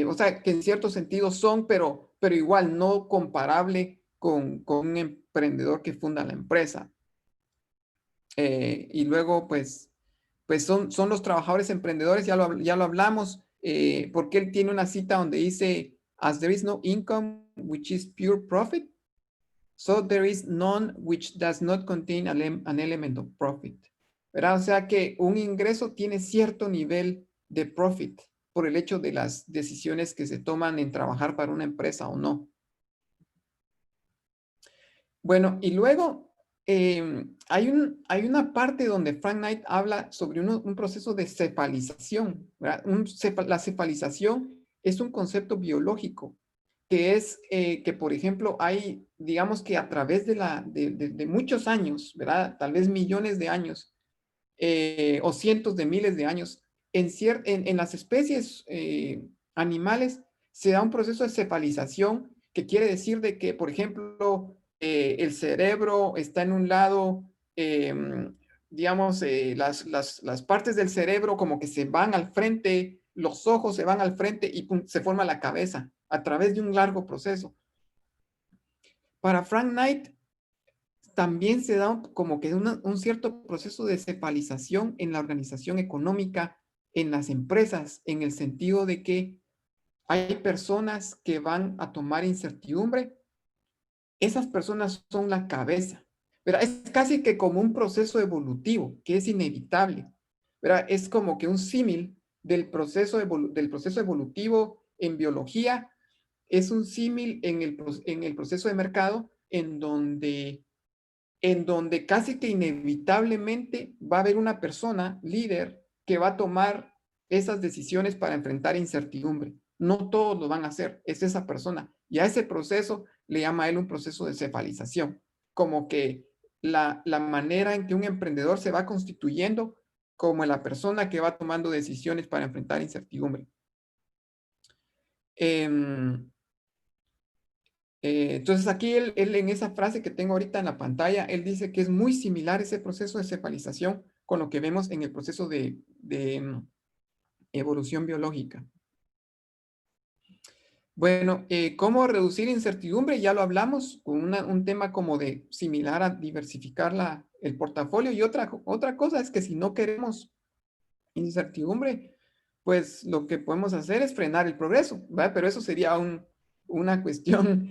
O sea, que en cierto sentido son, pero igual no comparable con un emprendedor que funda la empresa. Y luego, pues son los trabajadores emprendedores, ya lo hablamos, porque él tiene una cita donde dice, as there is no income which is pure profit, so there is none which does not contain an element of profit. ¿Verdad? O sea que un ingreso tiene cierto nivel de profit por el hecho de las decisiones que se toman en trabajar para una empresa o no. Bueno, y luego hay una parte donde Frank Knight habla sobre un proceso de cefalización, ¿verdad? La cefalización es un concepto biológico que es que, por ejemplo, hay, digamos que a través de muchos años, ¿verdad? Tal vez millones de años o cientos de miles de años, en las especies animales se da un proceso de cefalización que quiere decir de que, por ejemplo, el cerebro está en un lado, digamos, las partes del cerebro como que se van al frente, los ojos se van al frente y pum, se forma la cabeza a través de un largo proceso. Para Frank Knight también se da como que un cierto proceso de cefalización en la organización económica, en las empresas, en el sentido de que hay personas que van a tomar incertidumbre. Esas personas son la cabeza, pero es casi que como un proceso evolutivo que es inevitable. ¿verdad? Es como que un símil del proceso evolutivo en biología, es un símil en el proceso de mercado en donde casi que inevitablemente va a haber una persona líder que va a tomar esas decisiones para enfrentar incertidumbre. No todos lo van a hacer, es esa persona. Y a ese proceso le llama a él un proceso de cefalización, como que la manera en que un emprendedor se va constituyendo como la persona que va tomando decisiones para enfrentar incertidumbre. Entonces aquí él en esa frase que tengo ahorita en la pantalla, él dice que es muy similar ese proceso de cefalización con lo que vemos en el proceso de evolución biológica. Bueno, ¿cómo reducir incertidumbre? Ya lo hablamos con un tema como de similar a diversificar el portafolio. Y otra cosa es que si no queremos incertidumbre, pues lo que podemos hacer es frenar el progreso, ¿verdad? Pero eso sería una cuestión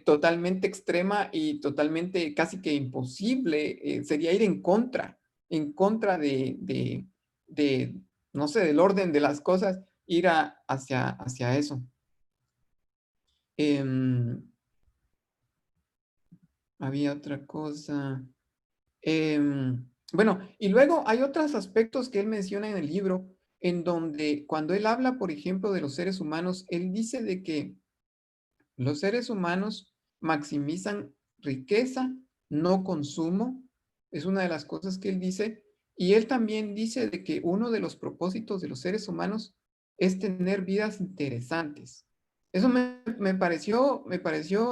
totalmente extrema y totalmente casi que imposible. Sería ir en contra de, no sé, del orden de las cosas, ir hacia eso. Em, Había otra cosa. Bueno, y luego hay otros aspectos que él menciona en el libro, en donde cuando él habla, por ejemplo, de los seres humanos, él dice de que los seres humanos maximizan riqueza, no consumo. Es una de las cosas que él dice. Y él también dice de que uno de los propósitos de los seres humanos es tener vidas interesantes. Eso me pareció,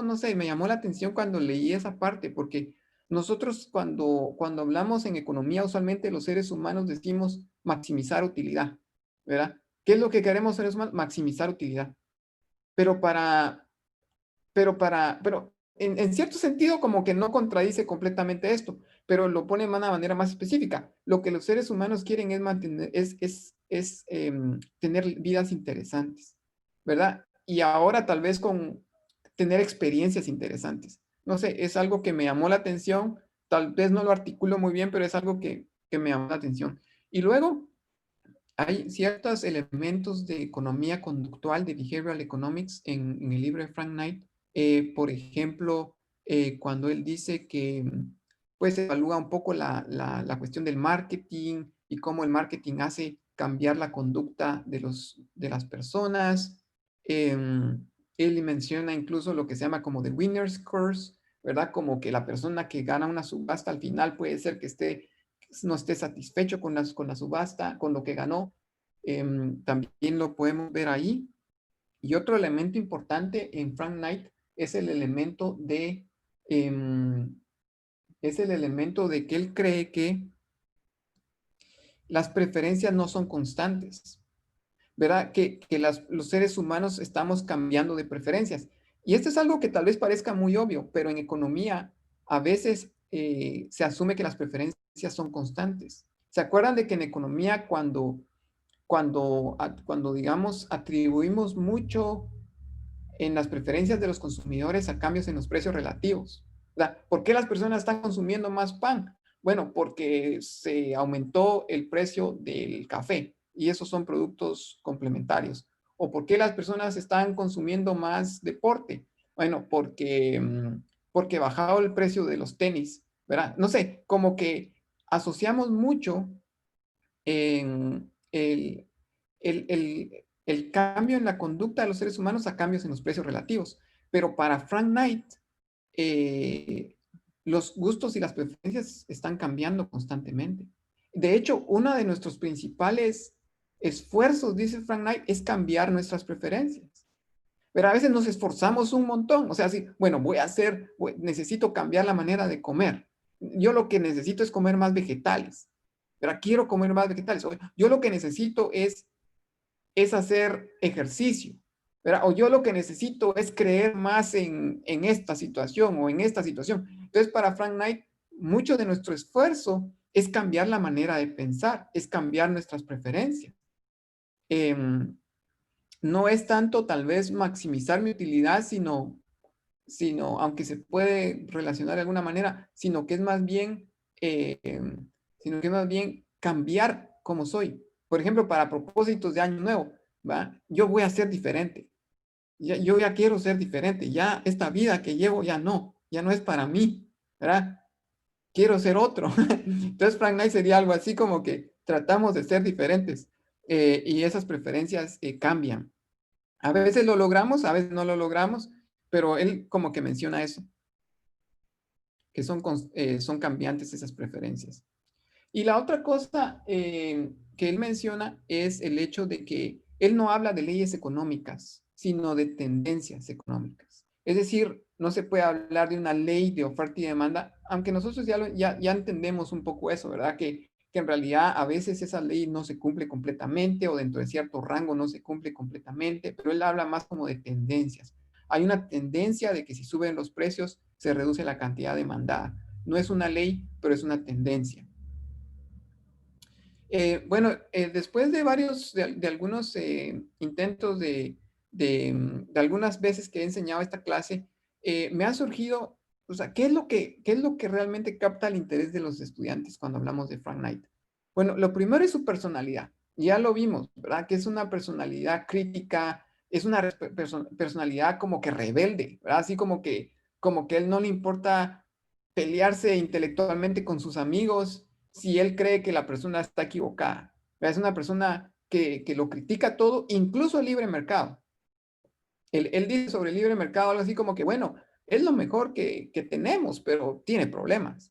no sé, me llamó la atención cuando leí esa parte, porque nosotros cuando hablamos en economía, usualmente los seres humanos decimos maximizar utilidad, ¿verdad? ¿Qué es lo que queremos seres humanos? Maximizar utilidad. Pero pero en cierto sentido como que no contradice completamente esto, pero lo pone de una manera más específica. Lo que los seres humanos quieren es mantener, tener vidas interesantes, ¿verdad? Y ahora tal vez con tener experiencias interesantes. No sé, es algo que me llamó la atención, tal vez no lo articulo muy bien, pero es algo que me llamó la atención. Y luego hay ciertos elementos de economía conductual, de behavioral economics, en el libro de Frank Knight. Por ejemplo, cuando él dice que pues evalúa un poco la cuestión del marketing y cómo el marketing hace cambiar la conducta de las personas. Él menciona incluso lo que se llama como the winner's curse, ¿verdad? Como que la persona que gana una subasta al final puede ser que no esté satisfecho con la subasta, con lo que ganó. También lo podemos ver ahí. Y otro elemento importante en Frank Knight es em, es el elemento de que él cree que las preferencias no son constantes, ¿verdad? Que los seres humanos estamos cambiando de preferencias. Y esto es algo que tal vez parezca muy obvio, pero en economía a veces se asume que las preferencias son constantes. ¿Se acuerdan de que en economía cuando digamos, atribuimos mucho en las preferencias de los consumidores a cambios en los precios relativos? ¿Verdad? ¿Por qué las personas están consumiendo más pan? Bueno, porque se aumentó el precio del café y esos son productos complementarios. ¿O por qué las personas están consumiendo más deporte? Bueno, porque bajado el precio de los tenis, ¿verdad? No sé, como que asociamos mucho en el cambio en la conducta de los seres humanos a cambios en los precios relativos. Pero para Frank Knight, eh, los gustos y las preferencias están cambiando constantemente. De hecho, uno de nuestros principales esfuerzos, dice Frank Knight, es cambiar nuestras preferencias. Pero a veces nos esforzamos un montón. O sea, sí, bueno, necesito cambiar la manera de comer. Yo lo que necesito es comer más vegetales. Pero quiero comer más vegetales. Yo lo que necesito es hacer ejercicio, ¿verdad? O yo lo que necesito es creer más en esta situación o en esta situación. Entonces, para Frank Knight, mucho de nuestro esfuerzo es cambiar la manera de pensar, es cambiar nuestras preferencias. No es tanto tal vez maximizar mi utilidad, aunque se puede relacionar de alguna manera, sino que es más bien cambiar como soy. Por ejemplo, para propósitos de año nuevo, ¿va? Yo voy a ser diferente. Yo ya quiero ser diferente. Ya esta vida que llevo ya no es para mí, ¿verdad? Quiero ser otro. Entonces, Frank Knight sería algo así como que tratamos de ser diferentes y esas preferencias cambian. A veces lo logramos, a veces no lo logramos, pero él como que menciona eso, que son cambiantes esas preferencias. Y la otra cosa que él menciona es el hecho de que él no habla de leyes económicas, sino de tendencias económicas. Es decir, no se puede hablar de una ley de oferta y demanda, aunque nosotros ya entendemos un poco eso, ¿verdad? Que en realidad a veces esa ley no se cumple completamente o dentro de cierto rango no se cumple completamente, pero él habla más como de tendencias. Hay una tendencia de que si suben los precios se reduce la cantidad demandada. No es una ley, pero es una tendencia. Bueno, después de de algunos intentos de algunas veces que he enseñado esta clase, me ha surgido, o sea, qué es lo que realmente capta el interés de los estudiantes cuando hablamos de Frank Knight? Bueno, lo primero es su personalidad. Ya lo vimos, ¿verdad? Que es una personalidad crítica, es una personalidad como que rebelde, ¿verdad? Así como que él no le importa pelearse intelectualmente con sus amigos si él cree que la persona está equivocada. Es una persona que lo critica todo, incluso el libre mercado. Él dice sobre el libre mercado algo así como que, bueno, es lo mejor que tenemos, pero tiene problemas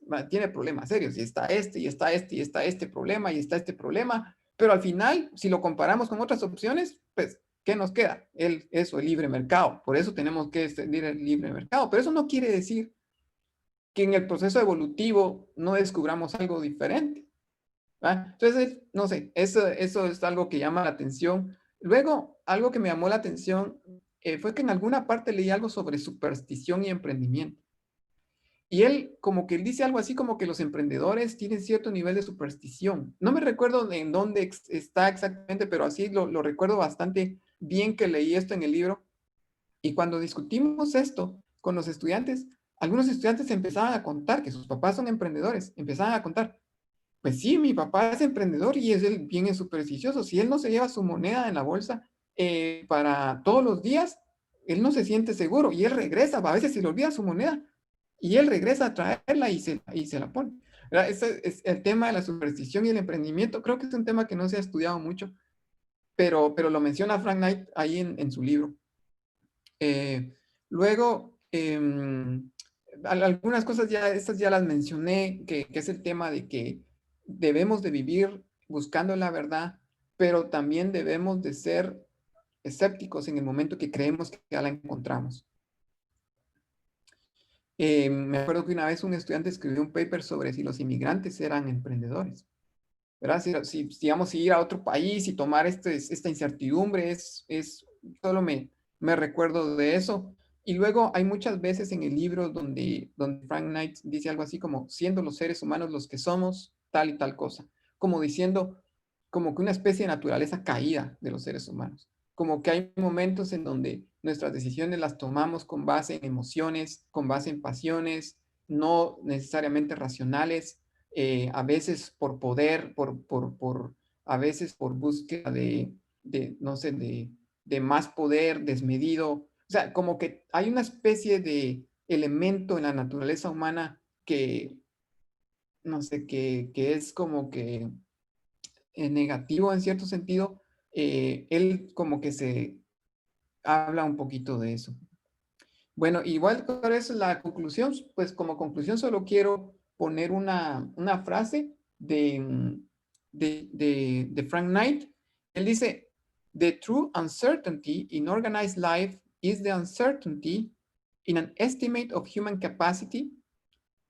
serios, y está este, y está este, y está este problema, y está este problema, pero al final, si lo comparamos con otras opciones, pues, ¿qué nos queda? Eso, el libre mercado. Por eso tenemos que extender el libre mercado, pero eso no quiere decir que en el proceso evolutivo no descubramos algo diferente. ¿Va? Entonces, no sé, eso es algo que llama la atención. Luego, algo que me llamó la atención fue que en alguna parte leí algo sobre superstición y emprendimiento. Y él, como que él dice algo así como que los emprendedores tienen cierto nivel de superstición. No me recuerdo en dónde está exactamente, pero así lo recuerdo bastante bien que leí esto en el libro. Y cuando discutimos esto con los estudiantes, algunos estudiantes empezaban a contar que sus papás son emprendedores, empezaban a contar, pues sí, mi papá es emprendedor y es él bien supersticioso. Si él no se lleva su moneda en la bolsa para todos los días, él no se siente seguro y él regresa, a veces se le olvida su moneda y él regresa a traerla y se la pone. Ese es el tema de la superstición y el emprendimiento. Creo que es un tema que no se ha estudiado mucho, pero lo menciona Frank Knight ahí en su libro. Luego, algunas cosas ya, estas ya las mencioné, que es el tema de que debemos de vivir buscando la verdad, pero también debemos de ser escépticos en el momento que creemos que ya la encontramos. Me acuerdo que una vez un estudiante escribió un paper sobre si los inmigrantes eran emprendedores, ¿verdad? Digamos, si ir a otro país y tomar esta incertidumbre solo me recuerdo de eso. Y luego hay muchas veces en el libro donde Frank Knight dice algo así como, siendo los seres humanos los que somos, tal y tal cosa, como diciendo, como que una especie de naturaleza caída de los seres humanos, como que hay momentos en donde nuestras decisiones las tomamos con base en emociones, con base en pasiones, no necesariamente racionales, a veces por poder, a veces por búsqueda no sé, de más poder desmedido. O sea, como que hay una especie de elemento en la naturaleza humana que, no sé, que es como que negativo en cierto sentido. Él como que se habla un poquito de eso. Bueno, igual cuál es la conclusión, pues como conclusión solo quiero poner una frase de Frank Knight. Él dice, The true uncertainty in organized life is the uncertainty in an estimate of human capacity,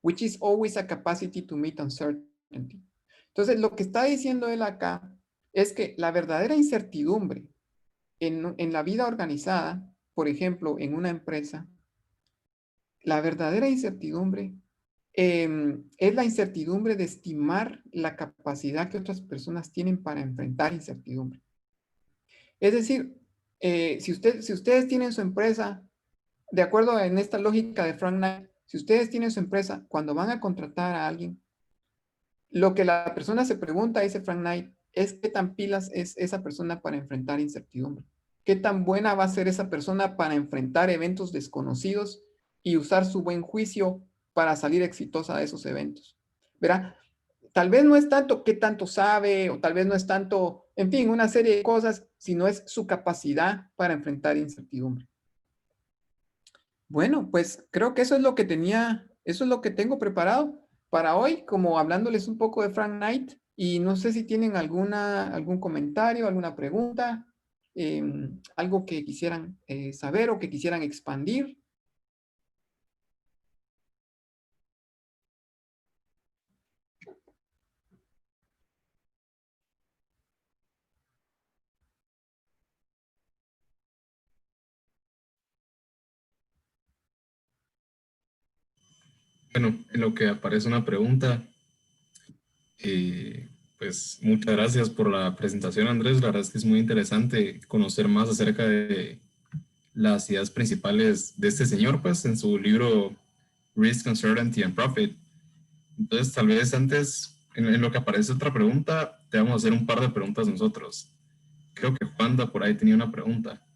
which is always a capacity to meet uncertainty. Entonces, lo que está diciendo él acá es que la verdadera incertidumbre en la vida organizada, por ejemplo, en una empresa, la verdadera incertidumbre es la incertidumbre de estimar la capacidad que otras personas tienen para enfrentar incertidumbre. Es decir, si ustedes tienen su empresa, de acuerdo en esta lógica de Frank Knight, si ustedes tienen su empresa, cuando van a contratar a alguien, lo que la persona se pregunta, dice Frank Knight, es qué tan pilas es esa persona para enfrentar incertidumbre. Qué tan buena va a ser esa persona para enfrentar eventos desconocidos y usar su buen juicio para salir exitosa de esos eventos. ¿Verá? Tal vez no es tanto qué tanto sabe, o tal vez no es tanto, en fin, una serie de cosas, sino es su capacidad para enfrentar incertidumbre. Bueno, pues creo que eso es lo que tenía, eso es lo que tengo preparado para hoy, como hablándoles un poco de Frank Knight, y no sé si tienen algún comentario, alguna pregunta, algo que quisieran saber o que quisieran expandir. Bueno, en lo que aparece una pregunta, pues muchas gracias por la presentación, Andrés. La verdad es que es muy interesante conocer más acerca de las ideas principales de este señor, pues, en su libro Risk, Uncertainty and Profit. Entonces, tal vez antes, en lo que aparece otra pregunta, te vamos a hacer un par de preguntas nosotros. Creo que Juanda por ahí tenía una pregunta.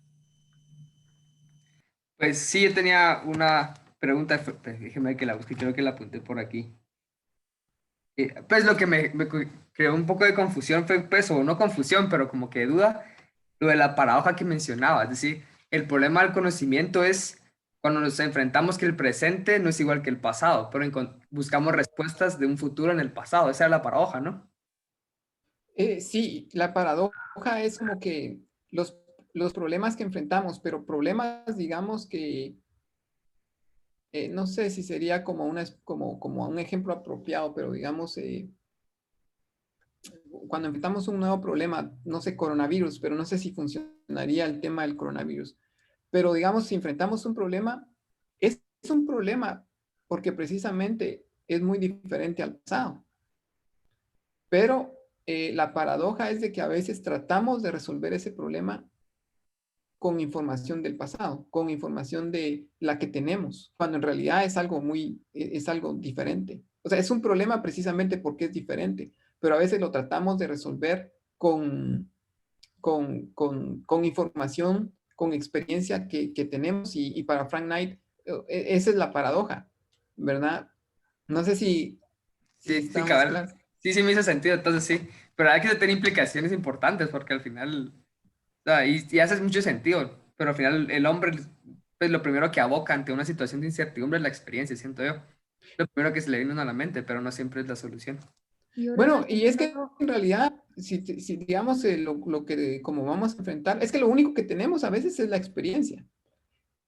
Pues sí, yo tenía una pregunta, pues, déjeme que la busque, creo que la apunté por aquí. Pues lo que me creó un poco de confusión fue, pues, o no confusión, pero como que duda, lo de la paradoja que mencionaba. Es decir, el problema del conocimiento es cuando nos enfrentamos que el presente no es igual que el pasado, pero buscamos respuestas de un futuro en el pasado. Esa es la paradoja, ¿no? Sí, la paradoja es como que los problemas que enfrentamos, pero problemas, digamos que no sé si sería como un ejemplo apropiado, pero digamos, cuando enfrentamos un nuevo problema, no sé, coronavirus, pero no sé si funcionaría el tema del coronavirus, pero digamos, si enfrentamos un problema, es un problema porque precisamente es muy diferente al pasado, pero la paradoja es de que a veces tratamos de resolver ese problema con información del pasado, con información de la que tenemos, cuando en realidad es algo diferente. O sea, es un problema precisamente porque es diferente, pero a veces lo tratamos de resolver con información, con experiencia que tenemos y para Frank Knight, esa es la paradoja, ¿verdad? No sé si Sí, sí, estamos cabal. claros. Sí, sí me hizo sentido, entonces sí. Pero hay que tener implicaciones importantes porque al final, o sea, y hace mucho sentido, pero al final el hombre, pues lo primero que aboca ante una situación de incertidumbre es la experiencia, siento yo. Lo primero que se le viene a uno a la mente, pero no siempre es la solución. Y ahora Bueno, estoy y es que pensando, en realidad, si digamos lo que como vamos a enfrentar, es que lo único que tenemos a veces es la experiencia.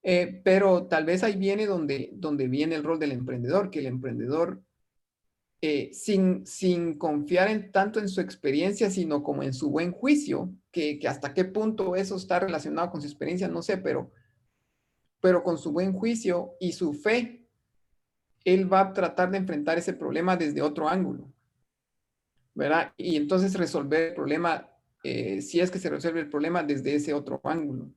Pero tal vez ahí viene donde viene el rol del emprendedor, que el emprendedor, sin confiar tanto en su experiencia, sino como en su buen juicio, que hasta qué punto eso está relacionado con su experiencia, no sé, pero con su buen juicio y su fe, él va a tratar de enfrentar ese problema desde otro ángulo, ¿verdad? Y entonces resolver el problema, si es que se resuelve el problema desde ese otro ángulo.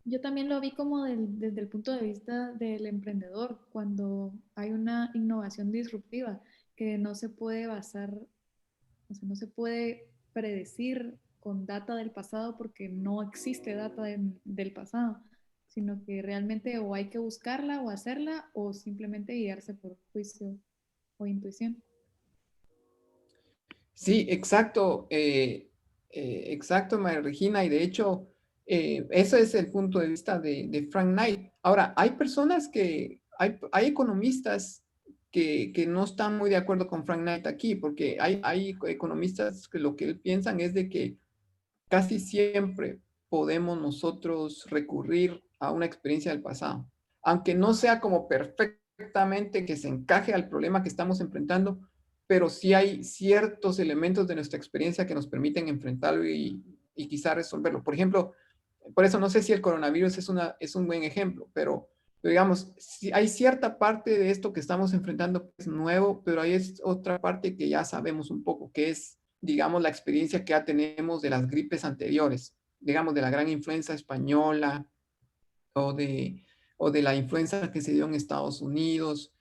yo también lo vi como desde el punto de vista del emprendedor, cuando hay una innovación disruptiva que no se puede basar, o sea, no se puede predecir con data del pasado porque no existe data del pasado, sino que realmente o hay que buscarla o hacerla o simplemente guiarse por juicio o intuición. Sí, exacto, exacto, María Regina, y de hecho, ese es el punto de vista de Frank Knight. Ahora, hay personas hay economistas que no están muy de acuerdo con Frank Knight aquí, porque hay economistas que lo que piensan es de que casi siempre podemos nosotros recurrir a una experiencia del pasado, aunque no sea como perfectamente que se encaje al problema que estamos enfrentando, pero sí hay ciertos elementos de nuestra experiencia que nos permiten enfrentarlo y quizá resolverlo. Por ejemplo, por eso no sé si el coronavirus es un buen ejemplo, pero digamos, si hay cierta parte de esto que estamos enfrentando que es nuevo, pero hay otra parte que ya sabemos un poco, que es, digamos, la experiencia que ya tenemos de las gripes anteriores, digamos, de la gran influenza española o o de la influenza que se dio en Estados Unidos.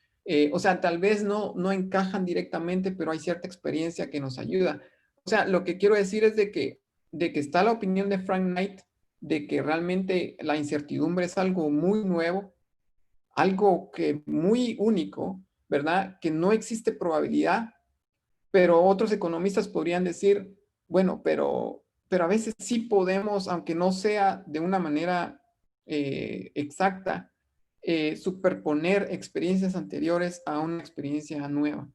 O sea, tal vez no encajan directamente, pero hay cierta experiencia que nos ayuda. sea, lo que quiero decir es de que está la opinión de Frank Knight, de que realmente la incertidumbre es algo muy nuevo, algo que muy único, ¿verdad? Que no existe probabilidad, pero otros economistas podrían decir, bueno, pero a veces sí podemos, aunque no sea de una manera exacta, superponer experiencias anteriores a una experiencia nueva.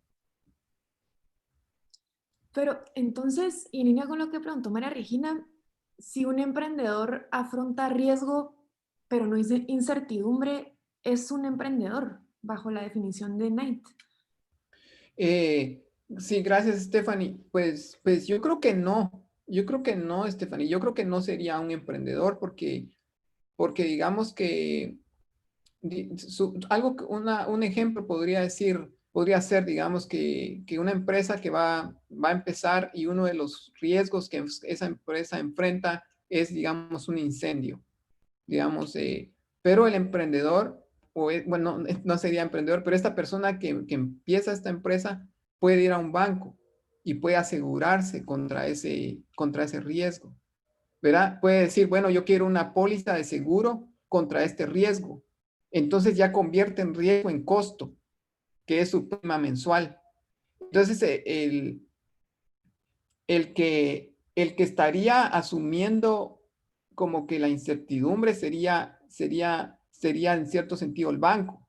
Pero entonces, y en línea con lo que preguntó María Regina, si un emprendedor afronta riesgo, pero no dice incertidumbre, es un emprendedor bajo la definición de Knight. Sí, gracias, Stephanie. Pues yo creo que no. Yo creo que no, Stephanie. Yo creo que no sería un emprendedor porque digamos que un ejemplo podría ser, digamos, que una empresa que va a empezar y uno de los riesgos que esa empresa enfrenta es, digamos, un incendio, digamos, pero el emprendedor, bueno, no sería emprendedor, pero esta persona que empieza esta empresa puede ir a un banco y puede asegurarse contra ese riesgo, ¿verdad? Puede decir, bueno, yo quiero una póliza de seguro contra este riesgo. Entonces ya convierte en riesgo en costo, que es su prima mensual. Entonces, el que estaría asumiendo como que la incertidumbre sería en cierto sentido el banco,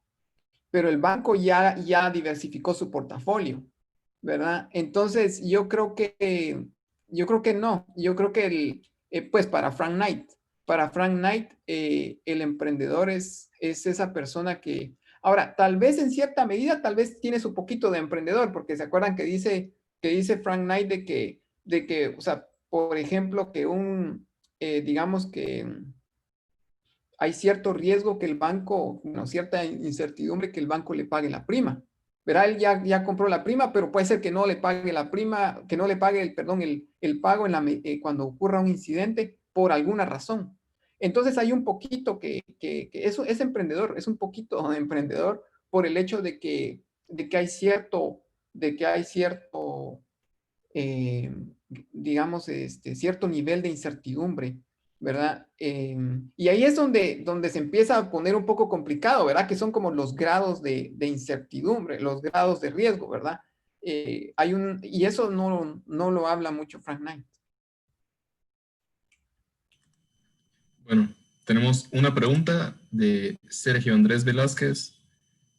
pero el banco ya diversificó su portafolio, ¿verdad? Entonces, yo creo que no, yo creo que pues para Frank Knight, el emprendedor es esa persona que, ahora, tal vez en cierta medida, tal vez tiene su poquito de emprendedor, porque se acuerdan que dice Frank Knight o sea, por ejemplo, digamos que hay cierto riesgo que el banco, bueno, cierta incertidumbre que el banco le pague la prima. Verá, él ya compró la prima, pero puede ser que no le pague la prima, que no le pague el pago cuando ocurra un incidente por alguna razón. Entonces hay un poquito que eso es emprendedor, es un poquito de emprendedor por el hecho de que hay cierto eh, digamos, cierto nivel de incertidumbre, ¿verdad? Y ahí es donde se empieza a poner un poco complicado, ¿verdad? Que son como los grados de incertidumbre, los grados de riesgo, ¿verdad? Y eso no lo habla mucho Frank Knight. Bueno, tenemos una pregunta de Sergio Andrés Velázquez.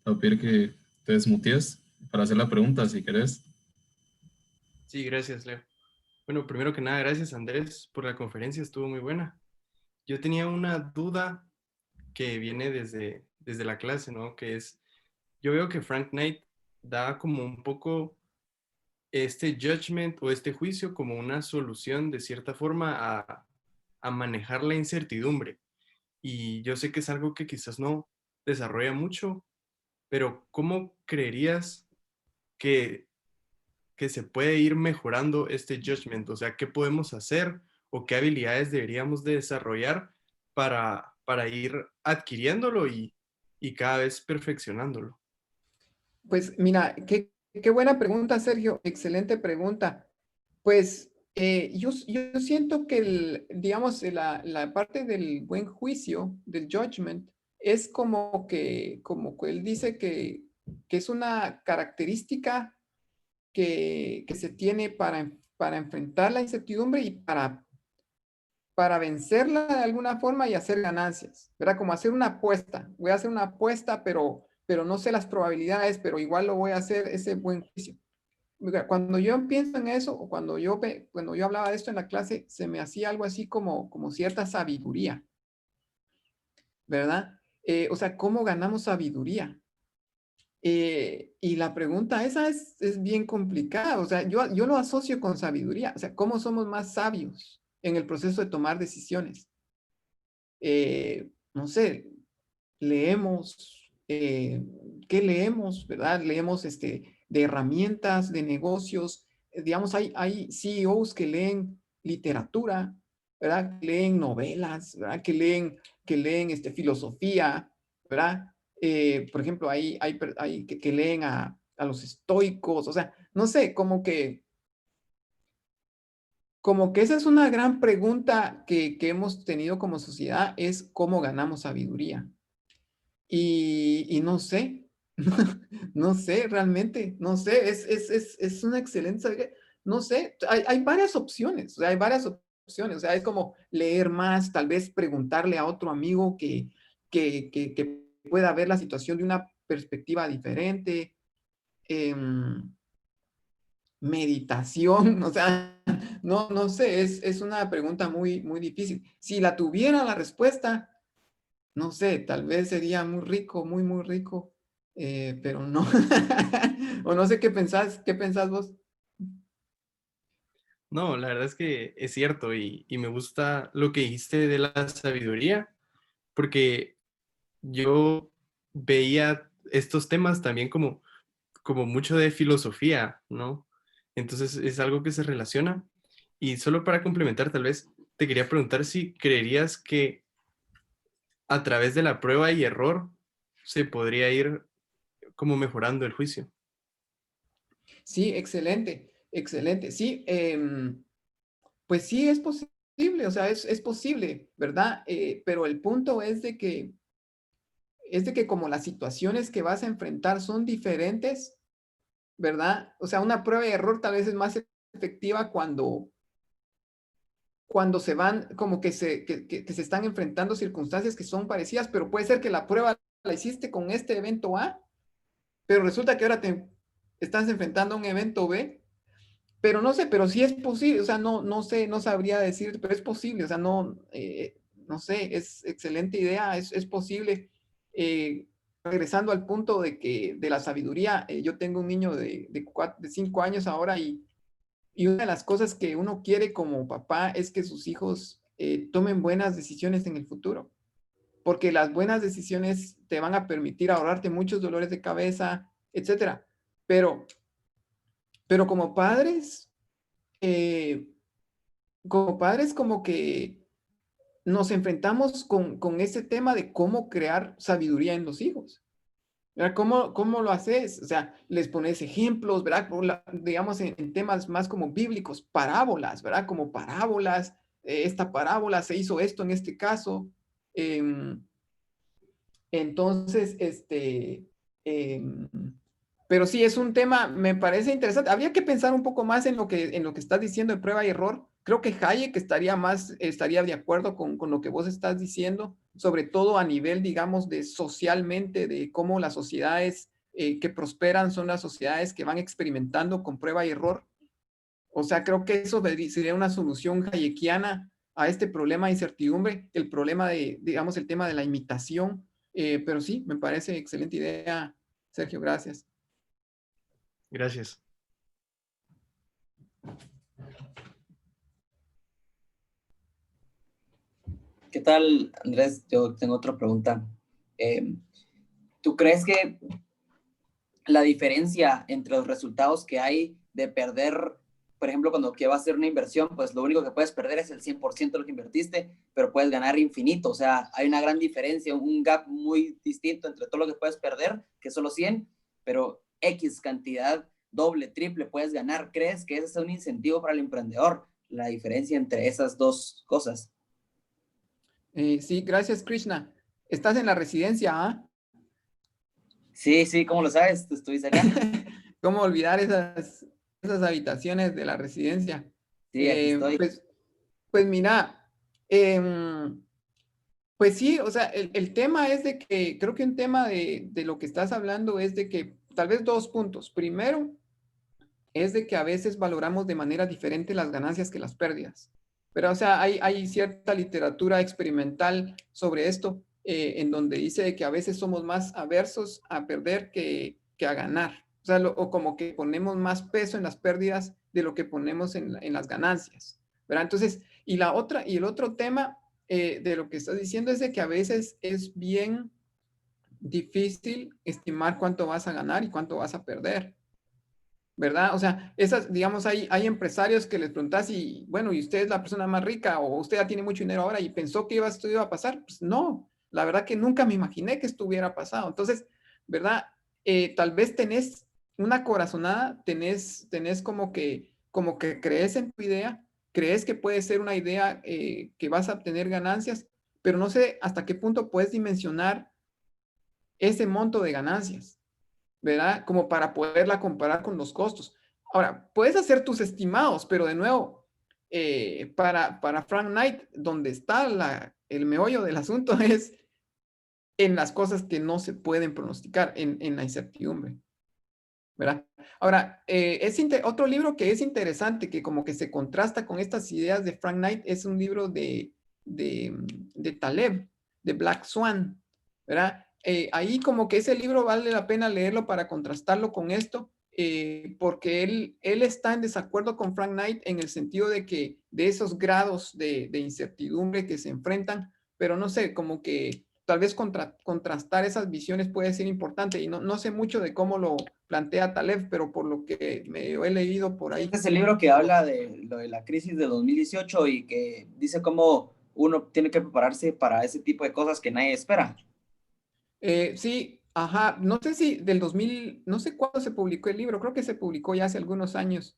Te voy a pedir que te desmutees para hacer la pregunta, si querés. Sí, gracias, Leo. Bueno, primero que nada, gracias, Andrés, por la conferencia, estuvo muy buena. Yo tenía una duda que viene desde la clase, ¿no? Que es, yo veo que Frank Knight da como un poco este judgment o este juicio como una solución de cierta forma a manejar la incertidumbre. Y yo sé que es algo que quizás no desarrolla mucho, pero ¿cómo creerías que se puede ir mejorando este judgment? O sea, ¿qué podemos hacer o qué habilidades deberíamos de desarrollar para ir adquiriéndolo y cada vez perfeccionándolo? Pues mira, qué buena pregunta, Sergio, excelente pregunta. Pues yo siento que, digamos, la parte del buen juicio, del judgment, es como que él dice que es una característica que se tiene para enfrentar la incertidumbre y para vencerla de alguna forma y hacer ganancias, ¿verdad? Como hacer una apuesta. Voy a hacer una apuesta, pero no sé las probabilidades, pero igual lo voy a hacer ese buen juicio. Cuando yo pienso en eso, o cuando yo hablaba de esto en la clase, se me hacía algo así como cierta sabiduría, ¿verdad? O sea, ¿cómo ganamos sabiduría? Y la pregunta esa es bien complicada, o sea, yo lo asocio con sabiduría, o sea, ¿cómo somos más sabios en el proceso de tomar decisiones? No sé, leemos, ¿qué leemos, verdad? Leemos de herramientas, de negocios, digamos, hay CEOs que leen literatura, ¿verdad? Leen novelas, ¿verdad? Que leen filosofía, ¿verdad? Por ejemplo, hay que leen a los estoicos, o sea, no sé, como que como que esa es una gran pregunta que hemos tenido como sociedad, es cómo ganamos sabiduría. Y no sé, no sé realmente, no sé, es una excelente sabiduría. No sé, hay varias opciones, o sea, hay varias opciones, o sea, es como leer más, tal vez preguntarle a otro amigo que pueda ver la situación de una perspectiva diferente, em, meditación, o sea, no sé, es una pregunta muy, muy difícil. Si la tuviera la respuesta, no sé, tal vez sería muy rico, muy, muy rico, pero no. O no sé qué pensás vos. No, la verdad es que es cierto y me gusta lo que dijiste de la sabiduría, porque yo veía estos temas también como mucho de filosofía, ¿no? Entonces es algo que se relaciona. Y solo para complementar, tal vez te quería preguntar si creerías que a través de la prueba y error se podría ir como mejorando el juicio. Sí, excelente, excelente. Sí, pues sí es posible, o sea, es posible, ¿verdad? Pero el punto es de que como las situaciones que vas a enfrentar son diferentes, ¿verdad? O sea, una prueba y error tal vez es más efectiva cuando se van, como que se están enfrentando circunstancias que son parecidas, pero puede ser que la prueba la hiciste con este evento A, pero resulta que ahora te estás enfrentando a un evento B, pero no sé, pero sí es posible, o sea, no sé, no sabría decir, pero es posible, o sea, no sé, es excelente idea, es posible. Regresando al punto de la sabiduría, yo tengo un niño de 5 años ahora y una de las cosas que uno quiere como papá es que sus hijos tomen buenas decisiones en el futuro, porque las buenas decisiones te van a permitir ahorrarte muchos dolores de cabeza, etcétera. Pero, pero eh, como padres como que nos enfrentamos con ese tema de cómo crear sabiduría en los hijos. ¿Verdad? ¿Cómo lo haces? O sea, les pones ejemplos, ¿verdad? Digamos, en temas más como bíblicos, parábolas, ¿verdad? Como parábolas, esta parábola se hizo esto en este caso. Em, entonces, em, pero sí, es un tema, me parece interesante. Habría que pensar un poco más en lo que estás diciendo de prueba y error. Creo que Hayek estaría de acuerdo con lo que vos estás diciendo, sobre todo a nivel, digamos, de socialmente, de cómo las sociedades que prosperan son las sociedades que van experimentando con prueba y error. O sea, creo que eso sería una solución hayekiana a este problema de incertidumbre, el problema digamos, el tema de la imitación. Pero sí, me parece excelente idea, Sergio, gracias. Gracias. ¿Qué tal, Andrés? Yo tengo otra pregunta. ¿Tú crees que la diferencia entre los resultados que hay de perder, por ejemplo, cuando que vas a hacer una inversión, pues lo único que puedes perder es el 100% de lo que invertiste, pero puedes ganar infinito? O sea, hay una gran diferencia, un gap muy distinto entre todo lo que puedes perder, que es solo 100, pero X cantidad, doble, triple, puedes ganar. ¿Crees que ese es un incentivo para el emprendedor? La diferencia entre esas dos cosas. Sí, gracias, Krishna. Estás en la residencia, ¿ah? Sí, sí, ¿cómo lo sabes? ¿Tú estuviste acá? ¿Cómo olvidar esas habitaciones de la residencia? Sí, aquí Eh, estoy. pues, pues mira, pues sí, o sea, el tema es de que, creo que un tema de lo que estás hablando es de que tal vez dos puntos. Primero, es de que a veces valoramos de manera diferente las ganancias que las pérdidas. Pero, o sea, hay cierta literatura experimental sobre esto, en donde dice de que a veces somos más aversos a perder que a ganar. O sea, o como que ponemos más peso en las pérdidas de lo que ponemos en las ganancias, ¿verdad? Entonces, y el otro tema de lo que estás diciendo es de que a veces es bien difícil estimar cuánto vas a ganar y cuánto vas a perder. ¿Verdad? O sea, digamos, hay empresarios que les preguntas y, bueno, ¿y usted es la persona más rica o usted ya tiene mucho dinero ahora y pensó que esto iba a pasar? Pues no, la verdad que nunca me imaginé que esto hubiera pasado. Entonces, ¿verdad? Tal vez tenés una corazonada, tenés como que crees en tu idea, crees que puede ser una idea que vas a obtener ganancias, pero no sé hasta qué punto puedes dimensionar ese monto de ganancias, ¿verdad? Como para poderla comparar con los costos. Ahora, puedes hacer tus estimados, pero de nuevo, para Frank Knight, donde está el meollo del asunto es en las cosas que no se pueden pronosticar, en la incertidumbre, ¿verdad? Ahora, otro libro que es interesante, que como que se contrasta con estas ideas de Frank Knight, es un libro de Taleb, de Black Swan, ¿verdad? Ahí como que ese libro vale la pena leerlo para contrastarlo con esto, porque él está en desacuerdo con Frank Knight en el sentido de que de esos grados de incertidumbre que se enfrentan, pero no sé, como que tal vez contrastar esas visiones puede ser importante, y no sé mucho de cómo lo plantea Taleb, pero por lo que me he leído por ahí. Este es el libro que habla de lo de la crisis de 2018 y que dice cómo uno tiene que prepararse para ese tipo de cosas que nadie espera. Sí, ajá, no sé si del 2000, no sé cuándo se publicó el libro, creo que se publicó ya hace algunos años,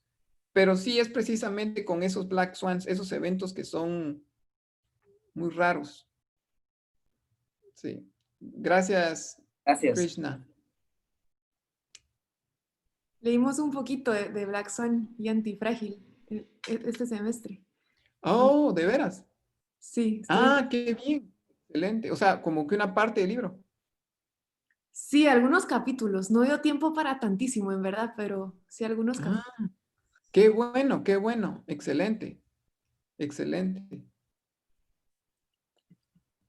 pero sí es precisamente con esos Black Swans, esos eventos que son muy raros. Sí, gracias, Gracias. Krishna. Leímos un poquito de Black Swan y Antifrágil este semestre. Oh, ¿de veras? Sí, Ah, qué bien, excelente. O sea, como que una parte del libro. sí, algunos capítulos. No dio tiempo para tantísimo, en verdad, pero sí algunos capítulos. Ah, qué bueno, excelente, excelente.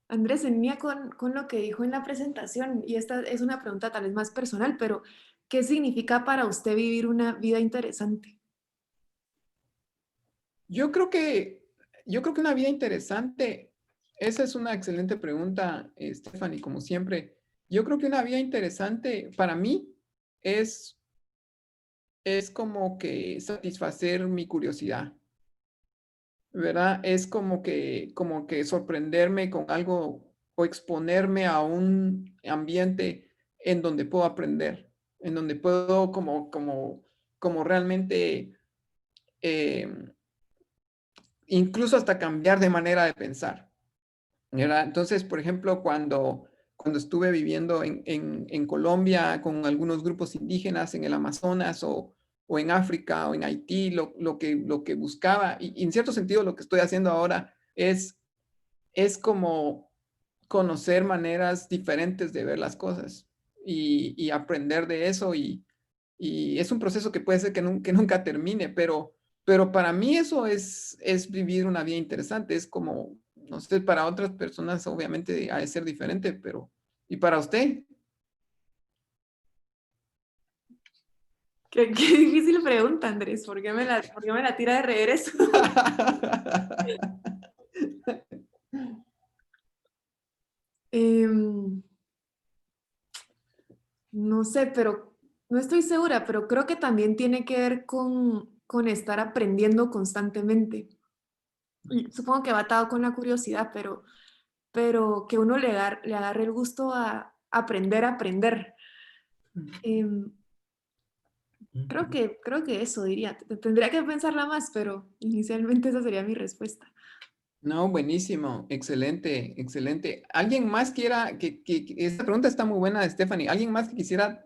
Andrés, en línea con lo que dijo en la presentación, y esta es una pregunta tal vez más personal, pero ¿qué significa para usted vivir una vida interesante? Yo creo que, yo creo que una vida interesante, esa es una excelente pregunta, Stephanie, como siempre. Yo creo que una vida interesante para mí es, es como que satisfacer mi curiosidad, ¿verdad? Es como que sorprenderme con algo o exponerme a un ambiente en donde puedo aprender, en donde puedo como realmente incluso hasta cambiar de manera de pensar, ¿verdad? Entonces, por ejemplo, cuando estuve viviendo en Colombia con algunos grupos indígenas en el Amazonas o en África o en Haití, lo que buscaba, y en cierto sentido lo que estoy haciendo ahora es como conocer maneras diferentes de ver las cosas y aprender de eso, y es un proceso que puede ser que nunca termine, pero para mí eso es vivir una vida interesante. Es como, no sé, para otras personas obviamente ha de ser diferente, pero ¿y para usted? Qué difícil pregunta, Andrés. ¿Por qué me la tira de regreso? Em, no sé, pero no estoy segura, pero creo que también tiene que ver con estar aprendiendo constantemente. Y supongo que va atado con la curiosidad, pero que uno le agarre el gusto a aprender a aprender. Em, creo que eso diría. Tendría que pensarla más, pero inicialmente esa sería mi respuesta. No, buenísimo, excelente, excelente. ¿Alguien más quiera, esta pregunta está muy buena, Stephanie, ¿alguien más que quisiera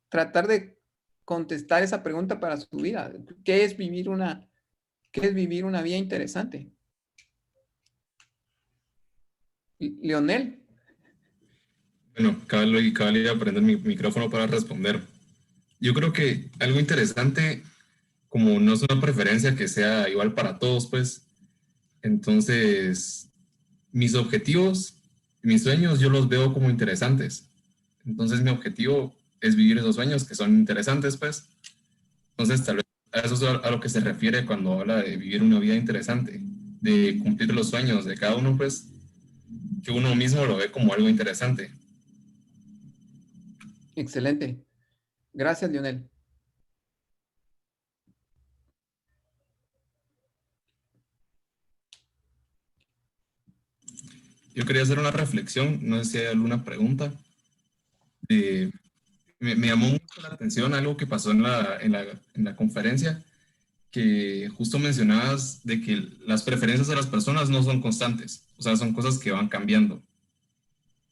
tratar de contestar esa pregunta para su vida? ¿Qué es vivir una vida interesante? Leonel. Bueno, cabal iba a prender mi micrófono para responder. Yo creo que algo interesante, como no es una preferencia que sea igual para todos, pues, entonces mis objetivos, mis sueños, yo los veo como interesantes. Entonces mi objetivo es vivir esos sueños que son interesantes, pues. Entonces tal vez a eso es a lo que se refiere cuando habla de vivir una vida interesante, de cumplir los sueños de cada uno, pues, que uno mismo lo ve como algo interesante. Excelente. Gracias, Lionel. Yo quería hacer una reflexión, no sé si hay alguna pregunta. Me llamó mucho la atención algo que pasó en la conferencia, que justo mencionabas de que las preferencias de las personas no son constantes, o sea, son cosas que van cambiando.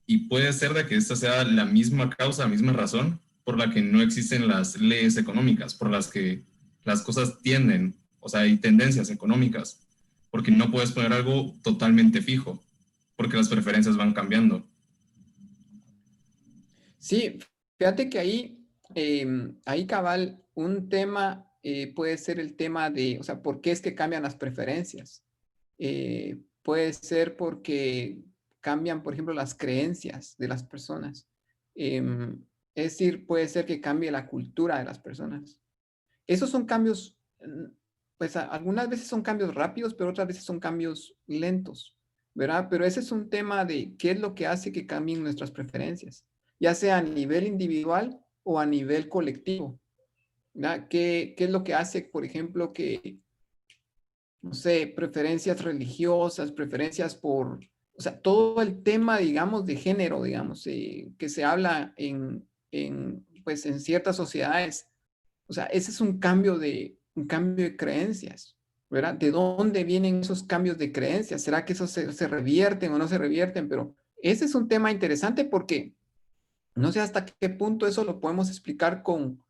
Y puede ser de que esta sea la misma causa, la misma razón por la que no existen las leyes económicas, por las que las cosas tienden, o sea, hay tendencias económicas, porque no puedes poner algo totalmente fijo, porque las preferencias van cambiando. Sí, fíjate que ahí cabal, un tema puede ser el tema de, o sea, ¿por qué es que cambian las preferencias? Puede ser porque cambian, por ejemplo, las creencias de las personas. Es decir, puede ser que cambie la cultura de las personas. Esos son cambios, pues algunas veces son cambios rápidos, pero otras veces son cambios lentos, ¿verdad? Pero ese es un tema de qué es lo que hace que cambien nuestras preferencias, ya sea a nivel individual o a nivel colectivo, ¿verdad? ¿Qué es lo que hace, por ejemplo, que, no sé, preferencias religiosas, preferencias por, o sea, todo el tema, digamos, de género, digamos, que se habla pues, en ciertas sociedades? O sea, ese es un cambio de creencias, ¿verdad? ¿De dónde vienen esos cambios de creencias? ¿Será que esos se revierten o no se revierten? Pero ese es un tema interesante porque no sé hasta qué punto eso lo podemos explicar con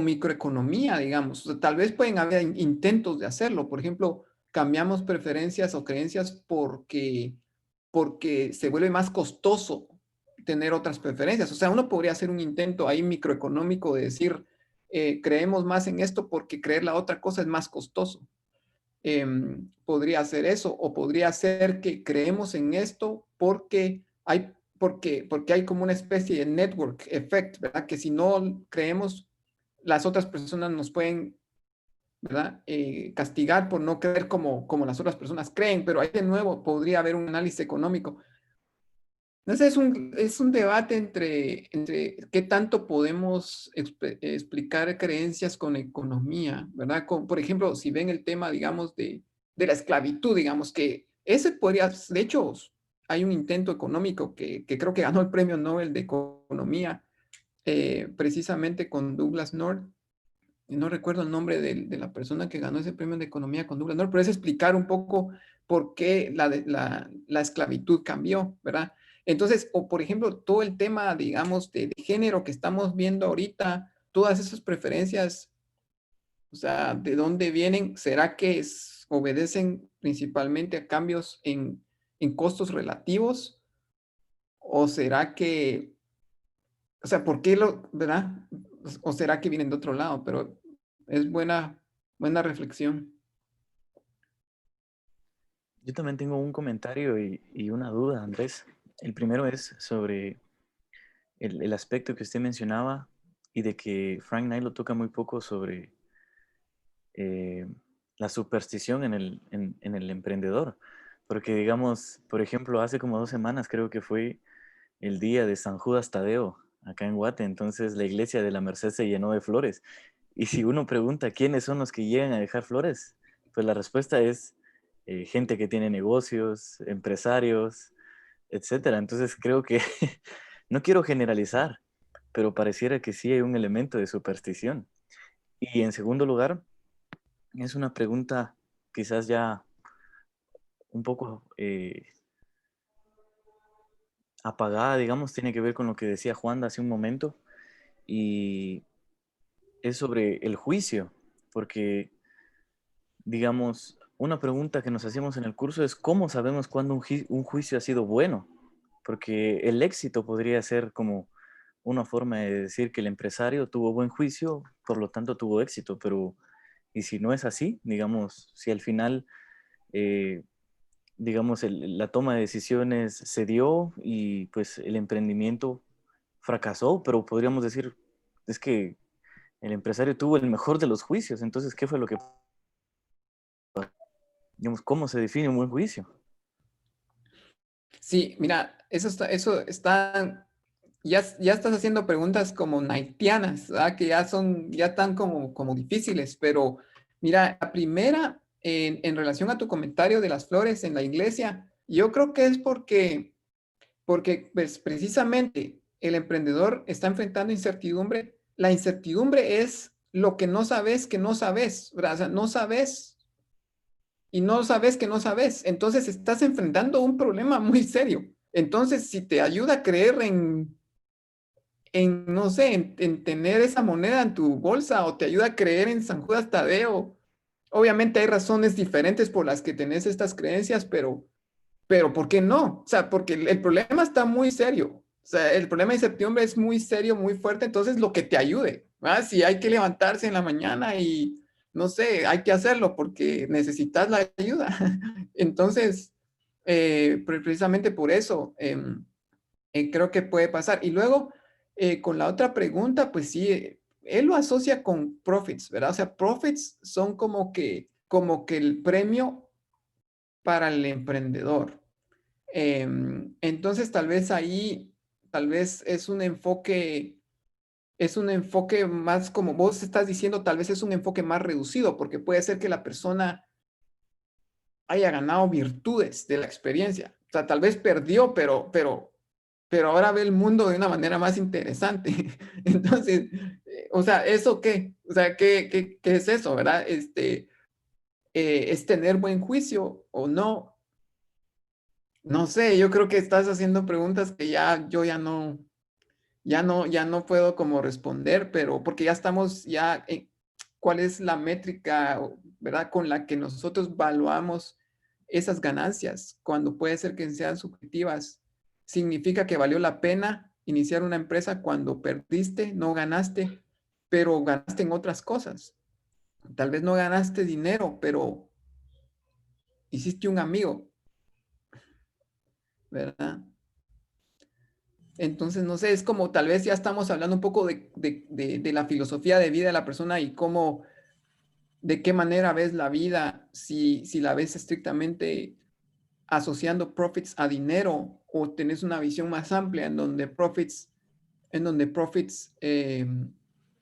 microeconomía, digamos. O sea, tal vez pueden haber intentos de hacerlo. Por ejemplo, cambiamos preferencias o creencias porque se vuelve más costoso tener otras preferencias. O sea, uno podría hacer un intento ahí microeconómico de decir, creemos más en esto porque creer la otra cosa es más costoso. Podría ser eso, o podría ser que creemos en esto porque hay como una especie de network effect, ¿verdad? Que si no creemos, las otras personas nos pueden, ¿verdad? Castigar por no creer como las otras personas creen, pero ahí de nuevo podría haber un análisis económico. Entonces es un debate entre qué tanto podemos explicar creencias con economía, ¿verdad? Por ejemplo, si ven el tema, digamos, de la esclavitud, digamos que ese podría, de hecho, hay un intento económico que creo que ganó el premio Nobel de Economía, precisamente con Douglas North. No recuerdo el nombre de la persona que ganó ese premio de Economía con Douglas North, pero es explicar un poco por qué la esclavitud cambió, ¿verdad? Entonces, o por ejemplo, todo el tema, digamos, de género que estamos viendo ahorita, todas esas preferencias, o sea, ¿de dónde vienen? ¿Será que obedecen principalmente a cambios en costos relativos? ¿O será que, o sea, por qué verdad? ¿O será que vienen de otro lado? Pero es buena reflexión. Yo también tengo un comentario y una duda, Andrés. El primero es sobre el aspecto que usted mencionaba y de que Frank Knight lo toca muy poco sobre eh, la superstición en el emprendedor. Porque digamos, por ejemplo, hace como 2 semanas creo que fue el día de San Judas Tadeo acá en Guate, entonces la iglesia de la Merced se llenó de flores. Y si uno pregunta quiénes son los que llegan a dejar flores, pues la respuesta es gente que tiene negocios, empresarios, etcétera. Entonces creo que no quiero generalizar, pero pareciera que sí hay un elemento de superstición. Y en segundo lugar, es una pregunta quizás ya un poco apagada, digamos, tiene que ver con lo que decía Juan hace un momento, y es sobre el juicio, porque, digamos, una pregunta que nos hacíamos en el curso es ¿cómo sabemos cuándo un juicio ha sido bueno? Porque el éxito podría ser como una forma de decir que el empresario tuvo buen juicio, por lo tanto tuvo éxito, pero ¿y si no es así? Digamos, si al final, eh, digamos, la toma de decisiones se dio y pues el emprendimiento fracasó, pero podríamos decir, es que el empresario tuvo el mejor de los juicios, entonces, ¿qué fue lo que, digamos, cómo se define un buen juicio? Sí, mira, ya estás haciendo preguntas como knightianas, ¿verdad? Que ya están como difíciles, pero mira, la primera, en relación a tu comentario de las flores en la iglesia, yo creo que es porque pues, precisamente el emprendedor está enfrentando incertidumbre. La incertidumbre es lo que no sabes que no sabes, ¿verdad? O sea, no sabes y no sabes que no sabes. Entonces estás enfrentando un problema muy serio. Entonces, si te ayuda a creer no sé, en tener esa moneda en tu bolsa o te ayuda a creer en San Judas Tadeo, obviamente hay razones diferentes por las que tenés estas creencias, pero ¿por qué no? O sea, porque el problema está muy serio. O sea, el problema de incertidumbre es muy serio, muy fuerte, entonces lo que te ayude, ¿verdad? Si hay que levantarse en la mañana y, no sé, hay que hacerlo porque necesitas la ayuda. Entonces, precisamente por eso, creo que puede pasar. Y luego, con la otra pregunta, pues sí, él lo asocia con profits, ¿verdad? O sea, profits son como que el premio para el emprendedor. Entonces, tal vez ahí, tal vez es un enfoque más como vos estás diciendo, tal vez es un enfoque más reducido, porque puede ser que la persona haya ganado virtudes de la experiencia. O sea, tal vez perdió, pero ahora ve el mundo de una manera más interesante. Entonces, o sea, ¿eso qué? O sea, ¿qué es eso, verdad? ¿Es tener buen juicio o no? No sé, yo creo que estás haciendo preguntas que yo ya no puedo como responder, pero porque ya estamos ¿cuál es la métrica, verdad, con la que nosotros evaluamos esas ganancias? Cuando puede ser que sean subjetivas. Significa que valió la pena iniciar una empresa cuando perdiste, no ganaste, pero ganaste en otras cosas. Tal vez no ganaste dinero, pero hiciste un amigo, ¿verdad? Entonces, no sé, es como tal vez ya estamos hablando un poco de la filosofía de vida de la persona y cómo, de qué manera ves la vida, si la ves estrictamente asociando profits a dinero o tenés una visión más amplia en donde profits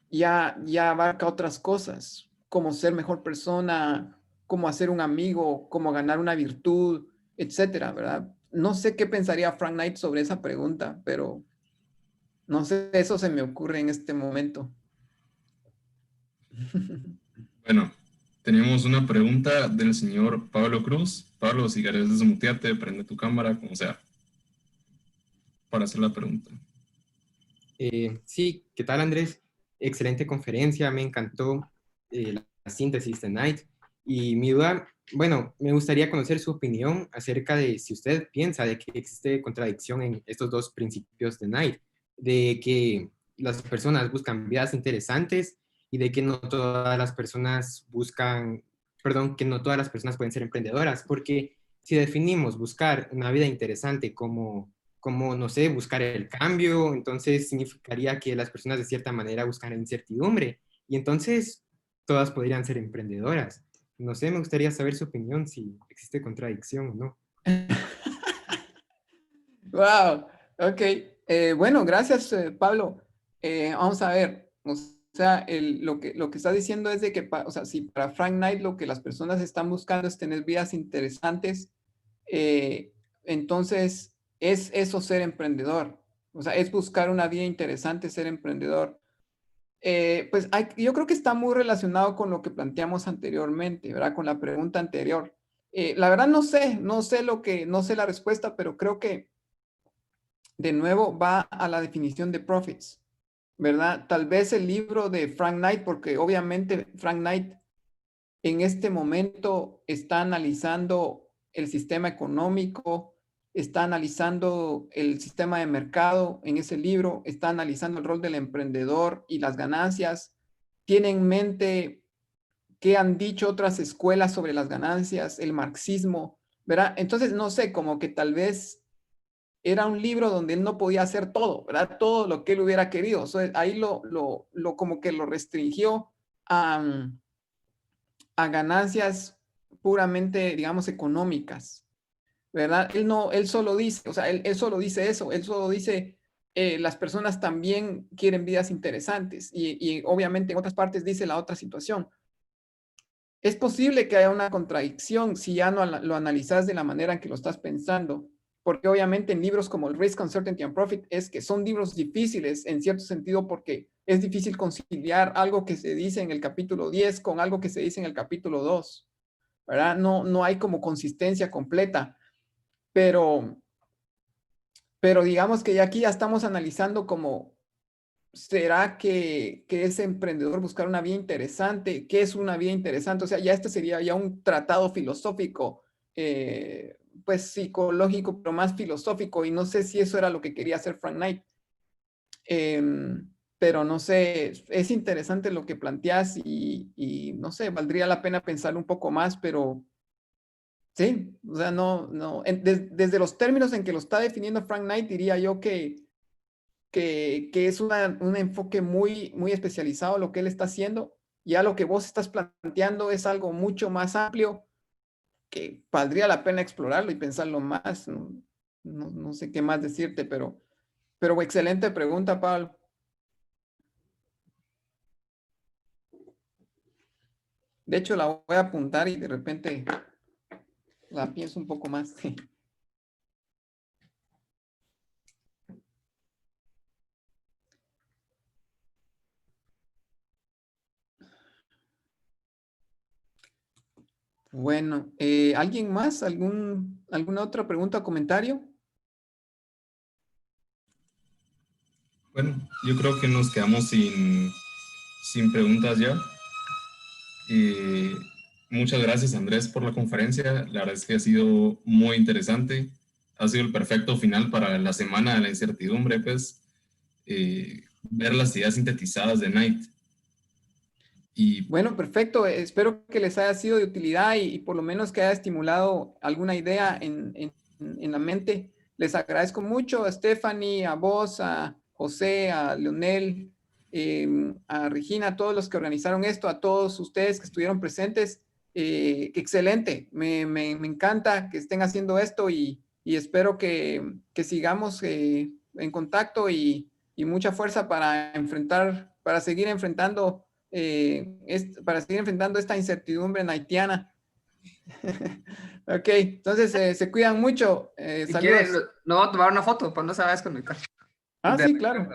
ya abarca otras cosas, como ser mejor persona, como hacer un amigo, como ganar una virtud, etcétera, ¿verdad? No sé qué pensaría Frank Knight sobre esa pregunta, pero no sé, eso se me ocurre en este momento. Bueno, tenemos una pregunta del señor Pablo Cruz. Pablo, si quieres desmutearte, prende tu cámara, como sea, para hacer la pregunta. Sí, ¿qué tal, Andrés? Excelente conferencia, me encantó la síntesis de Knight. Y mi duda, bueno, me gustaría conocer su opinión acerca de si usted piensa de que existe contradicción en estos dos principios de Knight, de que las personas buscan vidas interesantes y de que no todas las personas buscan, perdón, que no todas las personas pueden ser emprendedoras, porque si definimos buscar una vida interesante como no sé, buscar el cambio, entonces significaría que las personas de cierta manera buscan incertidumbre y entonces todas podrían ser emprendedoras. No sé, me gustaría saber su opinión, si existe contradicción o no. Wow, ok. Bueno, gracias, Pablo. Vamos a ver, o sea, lo que está diciendo es de que, o sea, si para Frank Knight lo que las personas están buscando es tener vidas interesantes, entonces es eso ser emprendedor. O sea, es buscar una vida interesante, ser emprendedor. Pues yo creo que está muy relacionado con lo que planteamos anteriormente, ¿verdad? Con la pregunta anterior. La verdad no sé la respuesta, pero creo que de nuevo va a la definición de profits, ¿verdad? Tal vez el libro de Frank Knight, porque obviamente Frank Knight en este momento está analizando el sistema económico, está analizando el sistema de mercado en ese libro, está analizando el rol del emprendedor y las ganancias, tiene en mente qué han dicho otras escuelas sobre las ganancias, el marxismo, ¿verdad? Entonces, no sé, como que tal vez era un libro donde él no podía hacer todo, ¿verdad? Todo lo que él hubiera querido. Ahí como que lo restringió a ganancias puramente, digamos, económicas, ¿verdad? Él solo dice, o sea, él solo dice eso, él solo dice, las personas también quieren vidas interesantes y obviamente en otras partes dice la otra situación. Es posible que haya una contradicción si ya no lo analizas de la manera en que lo estás pensando, porque obviamente en libros como el Risk, Uncertainty and Profit es que son libros difíciles en cierto sentido porque es difícil conciliar algo que se dice en el capítulo 10 con algo que se dice en el capítulo 2, ¿verdad? No hay como consistencia completa, pero digamos que ya aquí ya estamos analizando como, ¿será que ese emprendedor buscar una vía interesante? ¿Qué es una vía interesante? O sea, ya este sería ya un tratado filosófico, pues psicológico, pero más filosófico, y no sé si eso era lo que quería hacer Frank Knight. Pero no sé, es interesante lo que planteas y no sé, valdría la pena pensar un poco más, pero sí, o sea, desde los términos en que lo está definiendo Frank Knight, diría yo que es un enfoque muy especializado lo que él está haciendo. Ya lo que vos estás planteando es algo mucho más amplio que valdría la pena explorarlo y pensarlo más. No sé qué más decirte, pero excelente pregunta, Pablo. De hecho, la voy a apuntar y de repente la pienso un poco más. Bueno, ¿alguien más? ¿Alguna otra pregunta o comentario? Bueno, yo creo que nos quedamos sin preguntas ya. Muchas gracias, Andrés, por la conferencia. La verdad es que ha sido muy interesante. Ha sido el perfecto final para la semana de la incertidumbre, pues, ver las ideas sintetizadas de Knight. Y Bueno, perfecto. Espero que les haya sido de utilidad y por lo menos que haya estimulado alguna idea en la mente. Les agradezco mucho a Stephanie, a vos, a José, a Leonel, a Regina, a todos los que organizaron esto, a todos ustedes que estuvieron presentes. Excelente. Me encanta que estén haciendo esto y espero que sigamos en contacto y mucha fuerza para seguir enfrentando esta incertidumbre haitiana. Ok, entonces se cuidan mucho. Si Saludos. quieren, no voy a tomar una foto, pues no se va a desconectar. Sí, claro.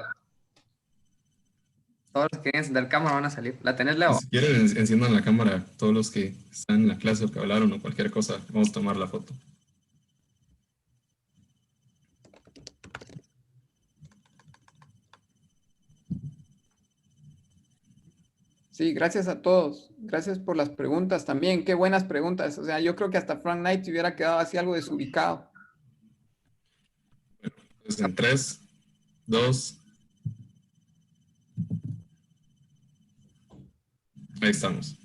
Todos los que quieren encender cámara van a salir. ¿La tenés, Leo? si quieren, enciendan la cámara, todos los que están en la clase o que hablaron o cualquier cosa, vamos a tomar la foto. Sí, gracias a todos. Gracias por las preguntas también. Qué buenas preguntas. O sea, yo creo que hasta Frank Knight se hubiera quedado así algo desubicado. Pues en 3, 2, ahí estamos.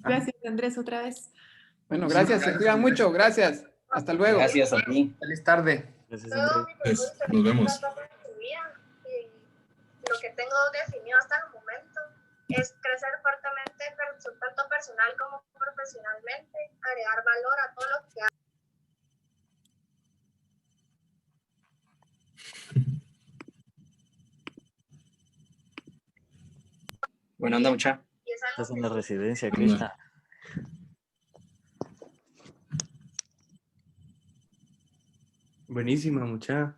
Gracias, Andrés, otra vez. Bueno, gracias. Se cuidan mucho. Gracias. Hasta luego. Gracias a ti. Feliz tarde. Gracias, Andrés. Pues, nos vemos. Lo que tengo definido hasta el momento es crecer fuertemente tanto personal como profesionalmente, agregar valor a todo lo que hago. Bueno, anda mucha. Estás en la residencia, Krishna. Buenísima, mucha.